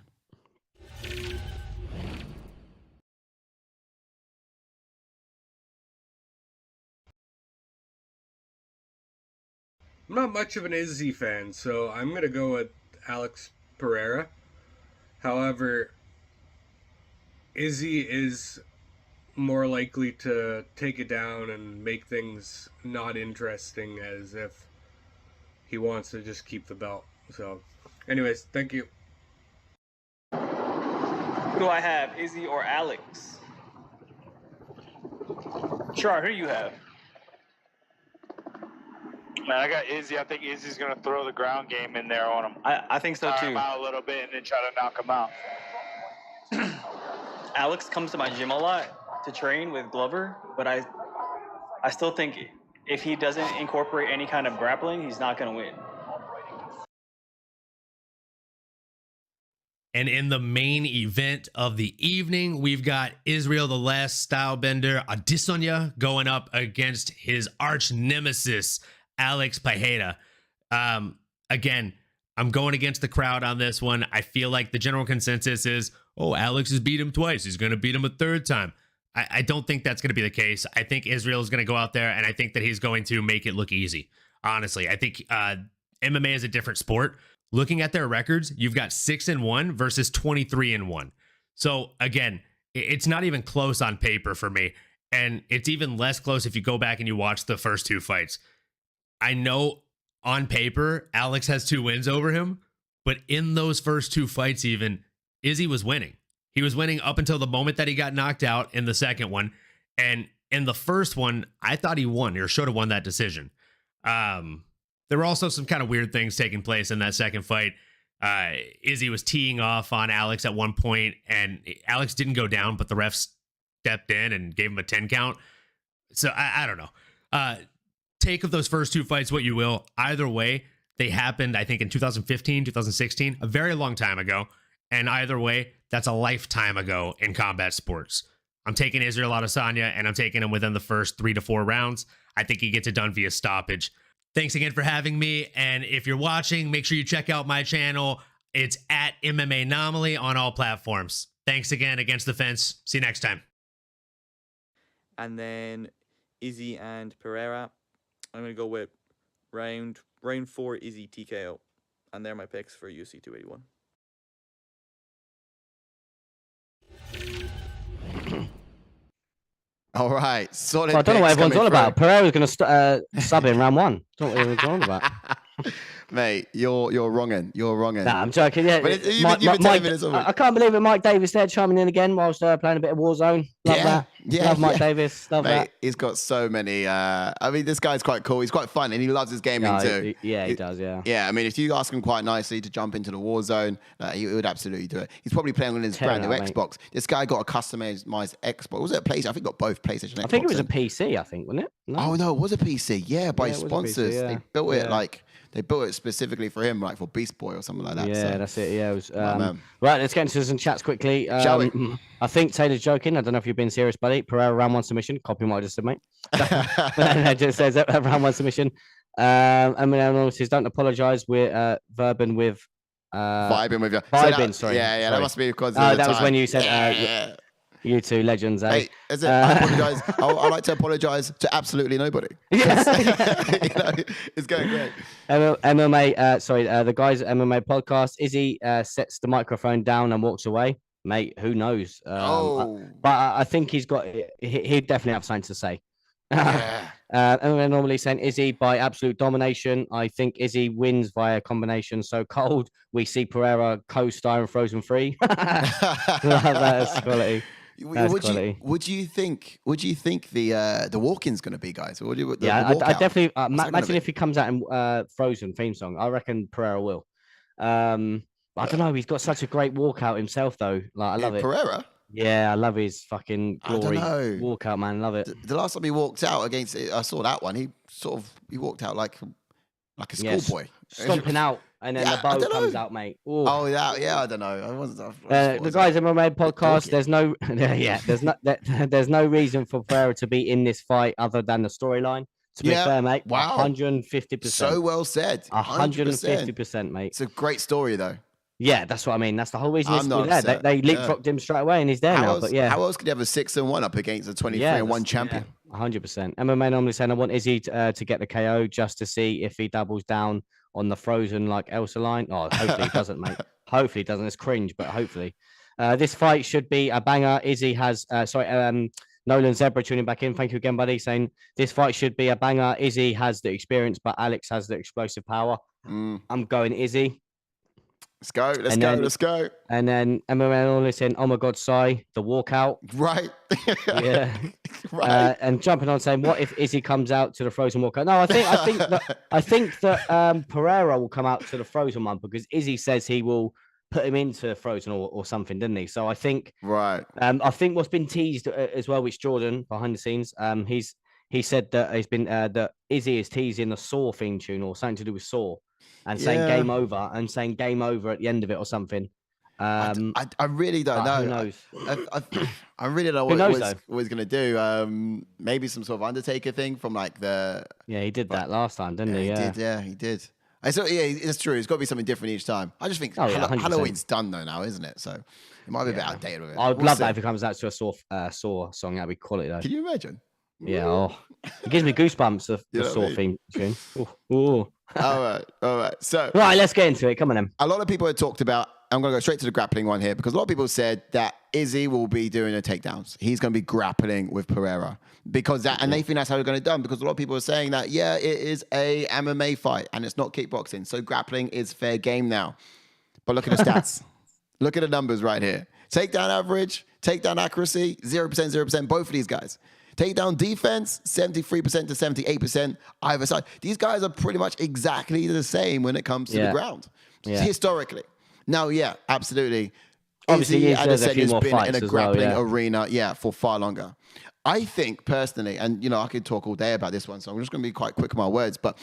I'm not much of an Izzy fan, so I'm going to go with Alex Pereira. However, Izzy is more likely to take it down and make things not interesting as if he wants to just keep the belt. So, anyways, thank you. Who do I have, Izzy or Alex? Sure, who do you have? Man, I got Izzy. I think Izzy's going to throw the ground game in there on him. I think so, Tire too. him out a little bit and then try to knock him out. Alex comes to my gym a lot to train with Glover, but I still think if he doesn't incorporate any kind of grappling, he's not going to win. And in the main event of the evening, we've got Israel the Last Stylebender Adesanya going up against his arch nemesis, Alex Pereira. Again, I'm going against the crowd on this one. I feel like the general consensus is, oh, Alex has beat him twice. He's going to beat him a third time. I don't think that's going to be the case. I think Israel is going to go out there, and I think that he's going to make it look easy. Honestly, I think MMA is a different sport. Looking at their records, you've got 6-1 versus 23-1. So again, it's not even close on paper for me. And it's even less close if you go back and you watch the first two fights. I know on paper, Alex has 2 wins over him, but in those first 2 fights even, Izzy was winning. He was winning up until the moment that he got knocked out in the second one. And in the first one, I thought he won or should have won that decision. There were also some kind of weird things taking place in that second fight. Izzy was teeing off on Alex at one point, and Alex didn't go down, but the ref stepped in and gave him a 10 count. So I don't know. Take of those first 2 fights what you will. Either way, they happened, I think, in 2015, 2016, a very long time ago. And either way, that's a lifetime ago in combat sports. I'm taking Israel Adesanya, and I'm taking him within the first 3 to 4 rounds. I think he gets it done via stoppage. Thanks again for having me. And if you're watching, make sure you check out my channel. It's at MMA Anomaly on all platforms. Thanks again. Against the Fence. See you next time. And then Izzy and Pereira. I'm going to go with round 4 Izzy TKO. And they're my picks for UFC 281. All right. Solid. Well, I don't know what picks everyone's coming on about. through. Pereira's going to sub in round 1. Don't know what everyone's on about. Mate, you're wronging. You're wronging. Nah, I'm joking. Yeah, But you've been telling me this all week. I can't believe it. Mike Davis there chiming in again whilst playing a bit of Warzone. Love that. Love Mike Davis. Love Mate, that. he's got so many. I mean, this guy's quite cool. He's quite fun, and he loves his gaming too. Yeah, he does. Yeah. Yeah, I mean, if you ask him quite nicely to jump into the Warzone, he would absolutely do it. He's probably playing on his brand new Xbox. This guy got a customized Xbox. Was it a PlayStation? I think he got both PlayStation and Xbox. I think it was a PC. I think, wasn't it? No? Oh no, it was a PC. Yeah, by sponsors. PC, They built it they built it specifically for him, like for Beast Boy or something like that. Yeah, so. that's it. Yeah, it was. Man. Right, let's get into some chats quickly. Shall we? I think Taylor's joking. I don't know if you've been serious, buddy. Pereira round 1 submission. Copy what I just said, mate. It just says round 1 submission. And then says, don't apologise. We're vibing with you. Vibing, sorry. Yeah, that must be because. That was when you said. You two legends, eh? Hey, I apologise. I like to apologise to absolutely nobody. It's going great. MMA, the guys at MMA podcast. Izzy sets the microphone down and walks away. Mate, who knows? But I think he'd definitely have something to say. MMA normally saying Izzy by absolute domination. I think Izzy wins via combination. So cold, we see Pereira co-star and Frozen Free. That's quality. Would you think the walk-in's going to be, guys? Or I definitely imagine if he comes out in Frozen theme song. I reckon Pereira will. I don't know. He's got such a great walkout himself, though. Like I love it. Pereira. Yeah, I love his fucking glory walkout, man. Love it. The last time he walked out against it, I saw that one. He walked out like a schoolboy, stomping out. And then the bow comes out, mate. Ooh. Oh, yeah, I don't know. The guys in my main podcast, there's no reason for Pereira to be in this fight other than the storyline. To be fair, mate. Wow. 150%. So well said. 150%, mate. It's a great story, though. Yeah, that's what I mean. That's the whole reason he's there. They leapfrogged him straight away, and he's there now. But yeah, how else could he have a 6-1 up against a 23-1 champion? 100%. MMA normally saying, I want Izzy to get the KO just to see if he doubles down on the Frozen like Elsa line. Oh, hopefully he doesn't, mate. Hopefully he doesn't. It's cringe, but hopefully. This fight should be a banger. Izzy has, Nolan Zebra tuning back in. Thank you again, buddy. Saying this fight should be a banger. Izzy has the experience, but Alex has the explosive power. I'm going Izzy. Let's go. And then MMA listening, oh my God, Sai, the walkout. Right. Yeah. Right. And jumping on saying, what if Izzy comes out to the Frozen walkout? No, I think that Pereira will come out to the Frozen one because Izzy says he will put him into Frozen or something, didn't he? So I think I think what's been teased as well, which Jordan behind the scenes, he said that he's been that Izzy is teasing the Saw theme tune or something to do with Saw. And saying game over and saying game over at the end of it or something. I really don't know. Who knows? I really don't know what he's going to do. Maybe some sort of Undertaker thing from like the... Yeah, he did that last time, didn't he? He did. So, yeah, it's true. It's got to be something different each time. I just think Halloween's done though now, isn't it? So it might be a bit outdated with it. I'd love that if it comes out to a Saw song. That'd be quality though. Can you imagine? Yeah, it gives me goosebumps, the Saw theme tune. Ooh. All right. So let's get into it. Come on, then. A lot of people have talked about. I'm going to go straight to the grappling one here because a lot of people said that Izzy will be doing the takedowns. He's going to be grappling with Pereira because they think that's how they're going to done. Because a lot of people are saying that it is a MMA fight and it's not kickboxing, so grappling is fair game now. But look at the stats. Look at the numbers right here. Takedown average, takedown accuracy, 0%, 0%. Both of these guys. Takedown defense, 73% to 78% either side. These guys are pretty much exactly the same when it comes to the ground, historically. Now, absolutely. Obviously, Adesanya's been in a grappling arena, for far longer. I think, personally, and, I could talk all day about this one, so I'm just going to be quite quick with my words, but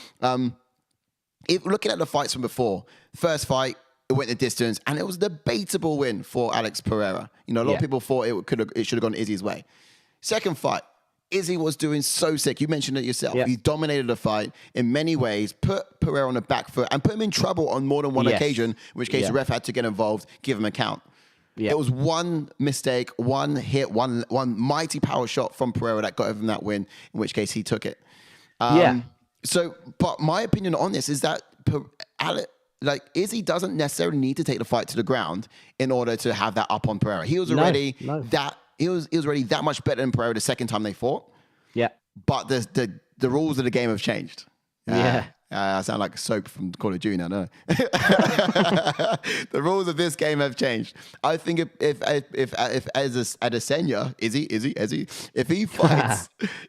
if looking at the fights from before, first fight, it went the distance, and it was a debatable win for Alex Pereira. A lot of people thought it should have gone Izzy's way. Second fight, Izzy was doing so sick. You mentioned it yourself. He dominated the fight in many ways, put Pereira on the back foot and put him in trouble on more than one occasion, in which case the ref had to get involved, give him a count. It was one mistake, one hit, one mighty power shot from Pereira that got him that win, in which case he took it. So, but my opinion on this is that Izzy doesn't necessarily need to take the fight to the ground in order to have that up on Pereira. He was already he was already that much better than Pereira the second time they fought. Yeah. But the rules of the game have changed. I sound like a soap from Call of Duty now, don't I? The rules of this game have changed. I think if Adesanya,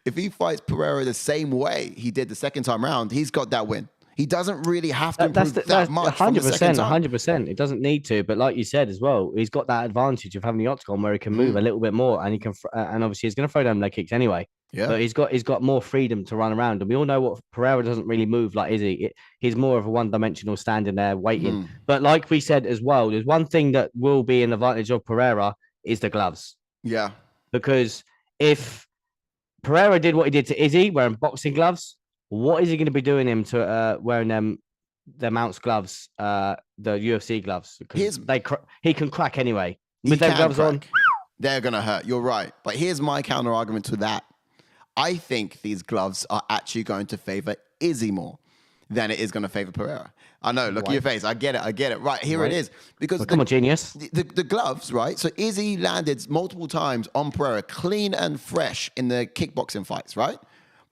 if he fights Pereira the same way he did the second time round, he's got that win. He doesn't really have to improve that much. 100%, 100%. It doesn't need to, but like you said as well, he's got that advantage of having the octagon where he can move a little bit more, and he can, and obviously he's going to throw down leg kicks anyway. Yeah. But he's got more freedom to run around, and we all know what Pereira doesn't really move like, is he? He's more of a one-dimensional standing there waiting. But like we said as well, there's one thing that will be an advantage of Pereira is the gloves. Yeah. Because if Pereira did what he did to Izzy, wearing boxing gloves, what is he going to be doing him to wearing them Mount's gloves, the UFC gloves? Because he can crack anyway. With their gloves on, they're going to hurt. You're right. But here's my counter argument to that. I think these gloves are actually going to favor Izzy more than it is going to favor Pereira. I know. Look at your face. I get it. Right. Here it is. Because come on, genius. The gloves, right? So Izzy landed multiple times on Pereira, clean and fresh in the kickboxing fights, right?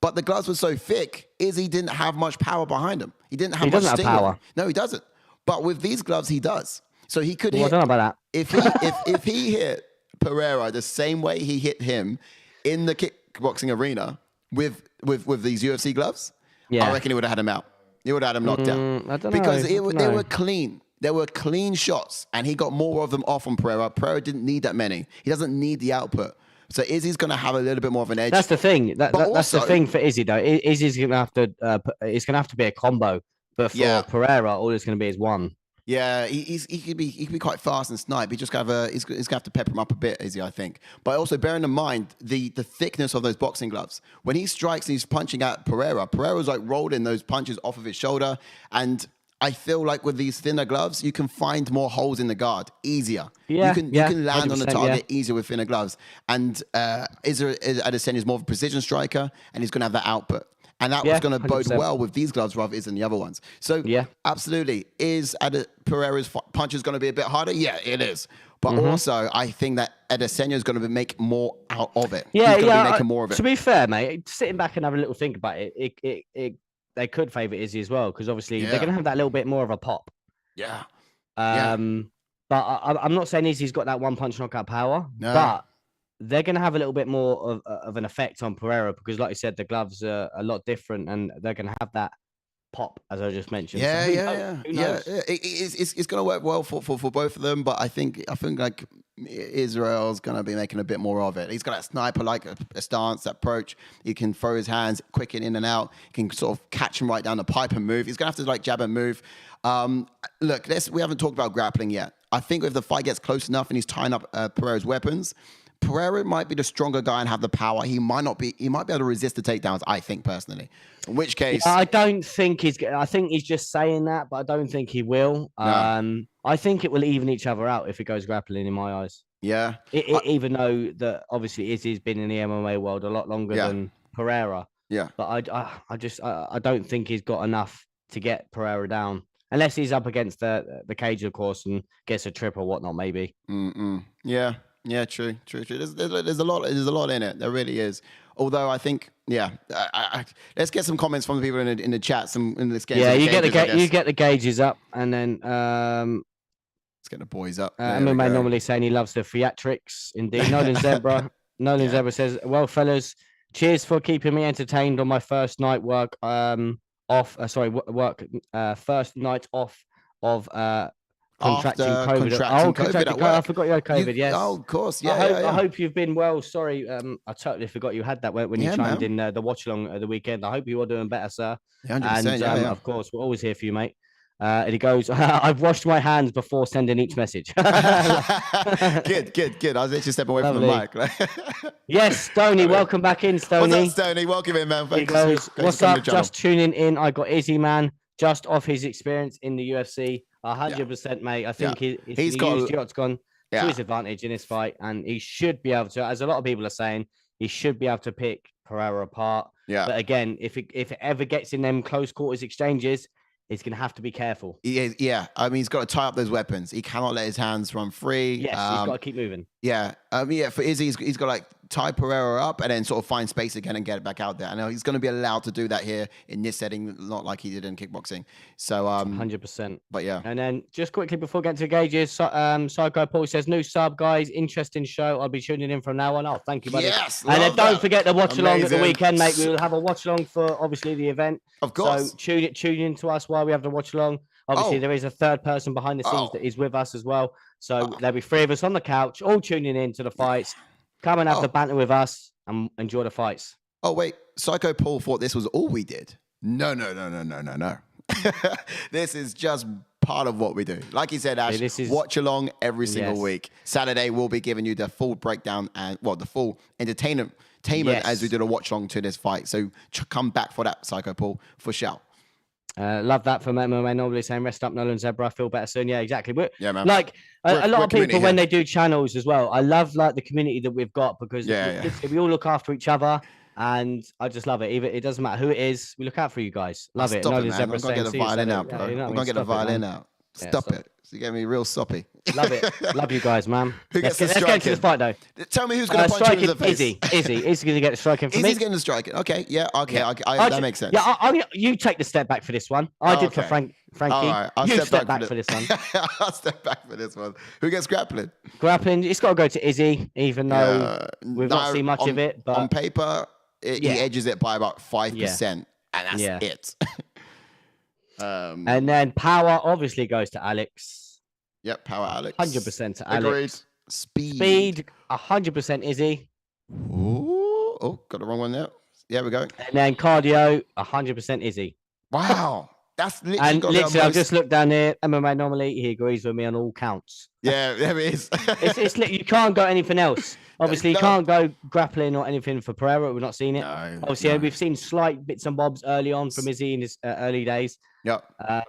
But the gloves were so thick, Izzy didn't have much power behind him. He didn't have much doesn't have power. No, he doesn't. But with these gloves, he does. So he could hit. I don't know about that. If he hit Pereira the same way he hit him in the kickboxing arena with these UFC gloves, I reckon he would have had him out. He would have had him knocked out. I don't because know. They were clean. There were clean shots, and he got more of them off on Pereira. Pereira didn't need that many. He doesn't need the output. So Izzy's going to have a little bit more of an edge. That's the thing. That's the thing for Izzy, though. Izzy's going to have to. It's going to have to be a combo. But for Pereira, all it's going to be is one. Yeah, he could be quite fast and snipe. He's going to have to pepper him up a bit, Izzy, I think. But also bearing in mind the thickness of those boxing gloves. When he strikes and he's punching at Pereira's like rolling those punches off of his shoulder. And I feel like with these thinner gloves, you can find more holes in the guard easier. Yeah, you can land on the target easier with thinner gloves. And Adesanya is more of a precision striker, and he's going to have that output. And that was going to bode well with these gloves rather than the other ones. So, absolutely. Is Pereira's punches going to be a bit harder? Yeah, it is. But also, I think that Adesanya is going to make more out of it. Yeah, He's going to be making more of it. To be fair, mate, sitting back and having a little think about it, they could favour Izzy as well, because obviously they're going to have that little bit more of a pop. Yeah. But I'm not saying Izzy's got that one punch knockout power, but they're going to have a little bit more of an effect on Pereira, because, like I said, the gloves are a lot different, and they're going to have that pop, as I just mentioned. Who knows? It's going to work well for both of them, but I think like Israel's going to be making a bit more of it. He's got that sniper like a stance, that approach. He can throw his hands quick in and out. He can sort of catch him right down the pipe and move. He's going to have to like jab and move. Look, we haven't talked about grappling yet. I think if the fight gets close enough and he's tying up Pereira's weapons, Pereira might be the stronger guy and have the power. He might be able to resist the takedowns, I think, personally. In which case... I don't think I think he's just saying that, but I don't think he will. No. I think it will even each other out if it goes grappling, in my eyes. Yeah. Even though that obviously Izzy's been in the MMA world a lot longer than Pereira. Yeah. But I don't think he's got enough to get Pereira down. Unless he's up against the cage, of course, and gets a trip or whatnot, maybe. Yeah. Yeah, true. There's a lot in it. There really is. Although I think, let's get some comments from the people in the chat. In this game. Yeah, you get the gauges up, and then let's get the boys up. MMA normally saying he loves the theatrics. Indeed, Nolan Zebra says, "Well, fellas, cheers for keeping me entertained on my first night first night off of contracting COVID. COVID. I forgot you had COVID. Yes. Oh, of course. I hope you've been well. Sorry, I totally forgot you had that when you chimed in the watch along at the weekend. I hope you are doing better, sir. 100%, and of course, we're always here for you, mate. And he goes, I've washed my hands before sending each message. Good. I was literally stepping away from the mic. Yes, Stoney, welcome back in, Stoney. What's up, Stoney? Welcome in, man. He goes, what's up? Just tuning in. I got Izzy, man, just off his experience in the UFC. 100%, mate. I think he's got used the octagon to his advantage in this fight, and he should be able to, as a lot of people are saying, he should be able to pick Pereira apart. Yeah. But again, if it ever gets in them close quarters exchanges, he's going to have to be careful. Yeah. I mean, he's got to tie up those weapons. He cannot let his hands run free. Yes, he's got to keep moving. Yeah. For Izzy, he's got to like tie Pereira up and then sort of find space again and get it back out there. I know he's going to be allowed to do that here in this setting, not like he did in kickboxing. So 100%. But yeah. And then just quickly before getting to gauges, Psycho Paul says, new sub, guys. Interesting show. I'll be tuning in from now on. Oh, thank you, buddy. Yes. And then don't forget to watch along at the Amazing. weekend, mate. We will have a watch along for obviously the event. Of course. So tune in to us while we have the watch along. Obviously, there is a third person behind the scenes that is with us as well. So there'll be 3 of us on the couch, all tuning in to the fights. Come and have the banter with us and enjoy the fights. Oh, wait. Psycho Paul thought this was all we did. No. This is just part of what we do. Like you said, Ash, watch along every single week. Saturday, we'll be giving you the full breakdown and, the full entertainment as we do the watch along to this fight. So come back for that, Psycho Paul, for sure. Love that from MMA Normally saying, rest up, Nolan Zebra. Feel better soon. Yeah, exactly. But man. Like a lot of people when they do channels as well, I love like the community that we've got because we all look after each other, and I just love it. Even it doesn't matter who it is, we look out for you guys. Love it. Stop it, man. I'm gonna get the violin out, bro. I'm gonna get the violin out. Stop it. So you get me real soppy. Love it. Love you guys, man. Let's get into this fight, though. Tell me who's going to punch you in the face. Izzy's going to get the striking for me. Izzy's getting the striking. Okay, yeah, okay. That makes sense. Yeah, you take the step back for this one. I did for Frankie. All right, I'll step back for this one. I'll step back for this one. Who gets grappling? Grappling, it's got to go to Izzy, even though we've not seen much of it. But on paper, he edges it by about 5%, and that's it. And then power obviously goes to Alex. Yep, power Alex. 100% to Alex. Agreed. Speed, 100% Izzy. Ooh, got the wrong one there. Yeah, we go. And then cardio, 100% Izzy. Wow. That's literally and literally, I've just looked down here. MMA Normally, he agrees with me on all counts. Yeah, there it is. it's you can't go anything else. Obviously, you can't go grappling or anything for Pereira. We've not seen it. Obviously, we've seen slight bits and bobs early on from Izzy in his early days. Yep.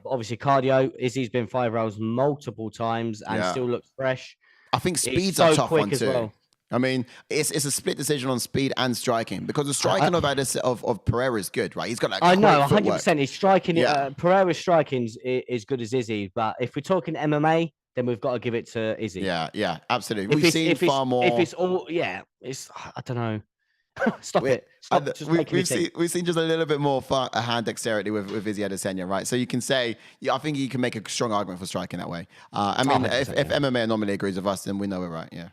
Obviously, cardio. Izzy's been 5 rounds multiple times and still looks fresh. I think speed's a tough one too. Well. I mean, it's a split decision on speed and striking because the striking of Pereira is good, right? He's got like. I know, 100%. He's striking. Pereira's striking is good as Izzy, but if we're talking MMA, then we've got to give it to Izzy. Yeah, absolutely. We've seen far more. If it's all, it's I don't know. Stop it. We've seen just a little bit more hand dexterity with Izzy Adesanya, right? So you can say, I think you can make a strong argument for striking that way. I mean, if MMA normally agrees with us, then we know we're right. Yeah.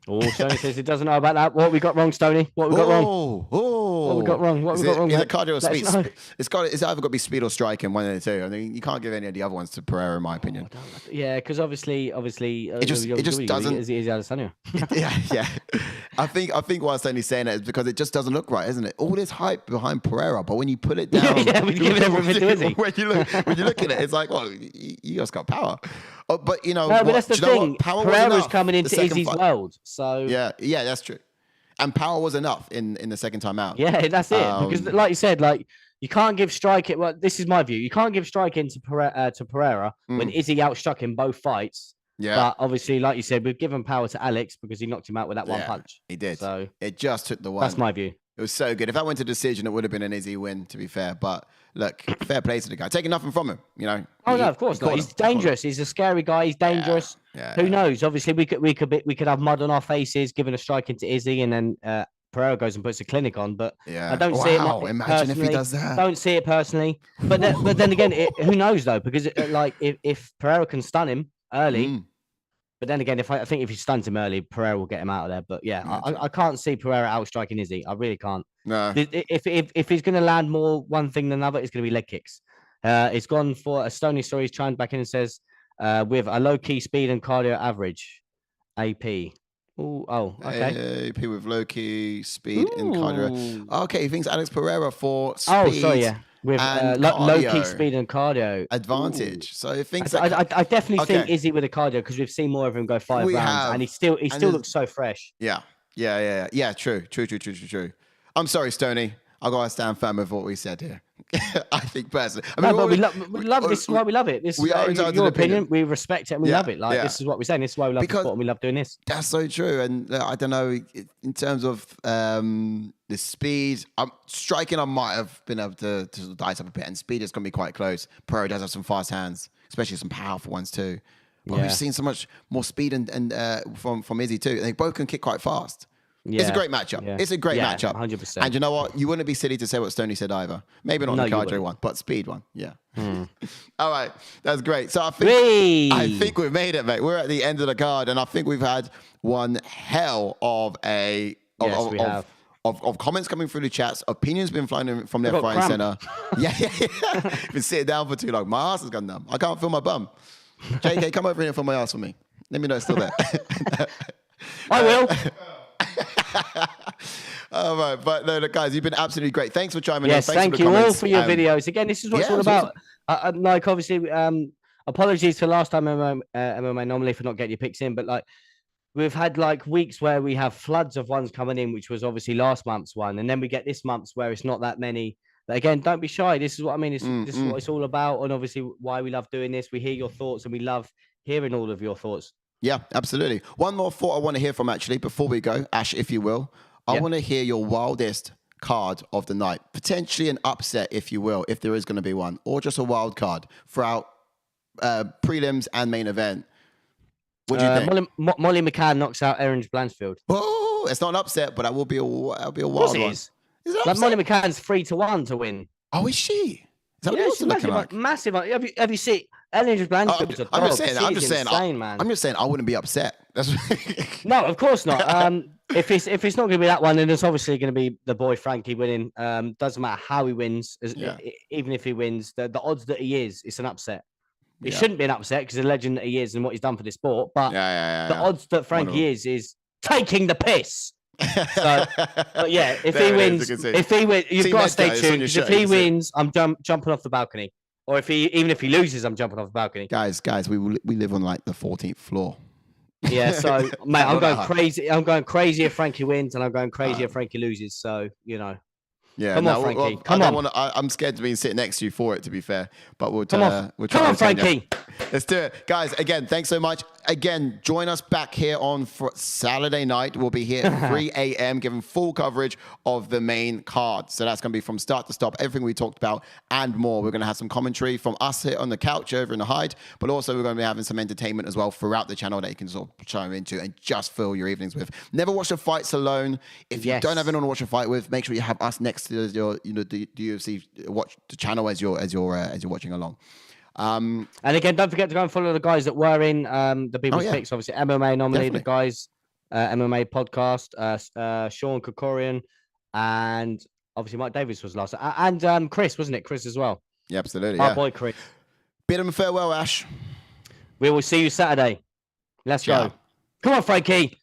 Oh, Stoney says he doesn't know about that. What we got wrong, Stoney? What we got wrong? What we got wrong? What we got wrong? Is it cardio or speed? It's either got to be speed or striking, one of the two. I mean, you can't give any of the other ones to Pereira, in my opinion. Yeah, because obviously, it just doesn't. Izzy Adesanya. Yeah. I think why Stoney's saying that is because it just doesn't look right, isn't it? All this hype behind Pereira, but when you put it down, we give it everything to Izzy. When you look at it, it's like, well, you just got power. But you know, but that's the thing. Pereira's was coming into Izzy's world, so yeah, that's true. And power was enough in the second time out. Yeah, that's it. Because, like you said, like you can't give striking. Well, this is my view. You can't give striking to Pereira when Izzy outstruck him both fights. Yeah. But obviously, like you said, we've given power to Alex because he knocked him out with that one punch. He did. So it just took the one. That's my view. It was so good. If that went to decision, it would have been an easy win, to be fair. But look, fair play to the guy. Taking nothing from him, you know. Oh no, of course not. He's dangerous. He's a scary guy. He's dangerous. Who knows? Obviously, we could have mud on our faces, giving a strike into Izzy, and then Pereira goes and puts a clinic on. But I don't see it. Imagine if he does that. Don't see it personally. But then again, who knows though? Because if Pereira can stun him early. But then again, I think if he stuns him early, Pereira will get him out of there. But yeah, I can't see Pereira outstriking Izzy. I really can't. No. If he's going to land more one thing than another, it's going to be leg kicks. It's gone for a Stony Story. He's chimed back in and says, with a low key speed and cardio average, AP. Okay. AP with low key speed and cardio. Okay, he thinks Alex Pereira for speed. Oh, sorry, yeah. With low key speed and cardio advantage. So it thinks I definitely think Izzy with a cardio because we've seen more of him go 5 rounds and he still looks so fresh. Yeah. True. I'm sorry, Stoney. I gotta stand firm with what we said here. I think personally. I No, mean, but we love this. Is why we love it. This we is are entitled to your an opinion. opinion. We respect it and we Yeah, love it. Like yeah. this is what we're saying. This is why we love the Because- sport and we love doing this. That's so true. And I don't know, in terms of the speed, striking, I might have been able to dice up a bit. And speed is going to be quite close. Pereira does have some fast hands, especially some powerful ones too. But Yeah. we've seen so much more speed and from Izzy too. They both can kick quite fast. It's a Yeah, great matchup. yeah. It's a great Yeah, matchup. 100%. And you know what? You wouldn't be silly to say what Stoney said either. Maybe not No, the you cardio wouldn't. one, but speed one. Yeah. Hmm. All right. That's great. So I Whee! think we've made it, mate. We're at the end of the card, and I think we've had one hell of a Yes, we have. of comments coming through the chats. Opinions been flying in from left, got right, and cramp. center. Yeah. Been sitting down for too long. My ass has gone numb. I can't feel my bum. JK, come over here and feel my ass for me. Let me know it's still there. I will. All right, but no, look, guys, you've been absolutely great. Thanks for chiming Yes, in. Thanks thank for the you all comments. for your videos. Again, this is what it's yeah, all it's about. Like, obviously, apologies for last time MMA normally for not getting your picks in, but like we've had like weeks where we have floods of ones coming in, which was obviously last month's one, and then we get this month's where it's not that many. But again, don't be shy. This is what I mean. This is what it's all about, and obviously why we love doing this. We hear your thoughts, and we love hearing all of your thoughts. Yeah, absolutely. One more thought I want to hear from actually before we go, Ash, if you will. I want to hear your wildest card of the night, potentially an upset, if you will, if there is going to be one, or just a wild card throughout prelims and main event. What do you think? Molly McCann knocks out Erin Blanchfield. Oh, it's not an upset, but that will be a wild Of course one. it is. Like Molly McCann's 3-1 to win. Oh, is she? Is that what Yeah, you're she's looking like? massive. Have you seen Ellen Blanchfield's a dog? I'm just saying. I'm She's just saying. insane, man. I'm just saying. I wouldn't be upset. That's No, of course not. If it's not going to be that one, then it's obviously going to be the boy Frankie winning. Doesn't matter how he wins, even if he wins, the odds that he is, it's an upset. It shouldn't be an upset because the legend that he is and what he's done for the sport. But the odds that Frankie is taking the piss. So, but yeah, if he wins, you've got to stay tuned. Because if he wins, I'm jumping off the balcony. Or even if he loses, I'm jumping off the balcony. Guys, we live on like the 14th floor. Yeah, so mate, I'm going crazy. I'm going crazy if Frankie wins, and I'm going crazy if Frankie loses. So Yeah, come on, Frankie. Come on. I'm scared to be sitting next to you for it, to be fair. But we'll come on. We'll try come on, change Frankie. it. Let's do it, guys. Again, thanks so much. Again, join us back here on Saturday night. We'll be here at 3 a.m. giving full coverage of the main card. So that's going to be from start to stop, everything we talked about and more. We're going to have some commentary from us here on the couch over in the Hyde, but also we're going to be having some entertainment as well throughout the channel that you can sort of chime into and just fill your evenings with. Never watch the fights alone. If you don't have anyone to watch a fight with, make sure you have us next to your, the UFC watch the channel as you're watching along. And again, don't forget to go and follow the guys that were in the people's picks. Obviously, MMA Anomaly, the guys, MMA podcast, Sean Kokorian, and obviously Mike Davis was last, and Chris, wasn't it? Chris as well. Yeah, absolutely. Our boy Chris. Bid him farewell, Ash. We will see you Saturday. Let's go. Come on, Frankie.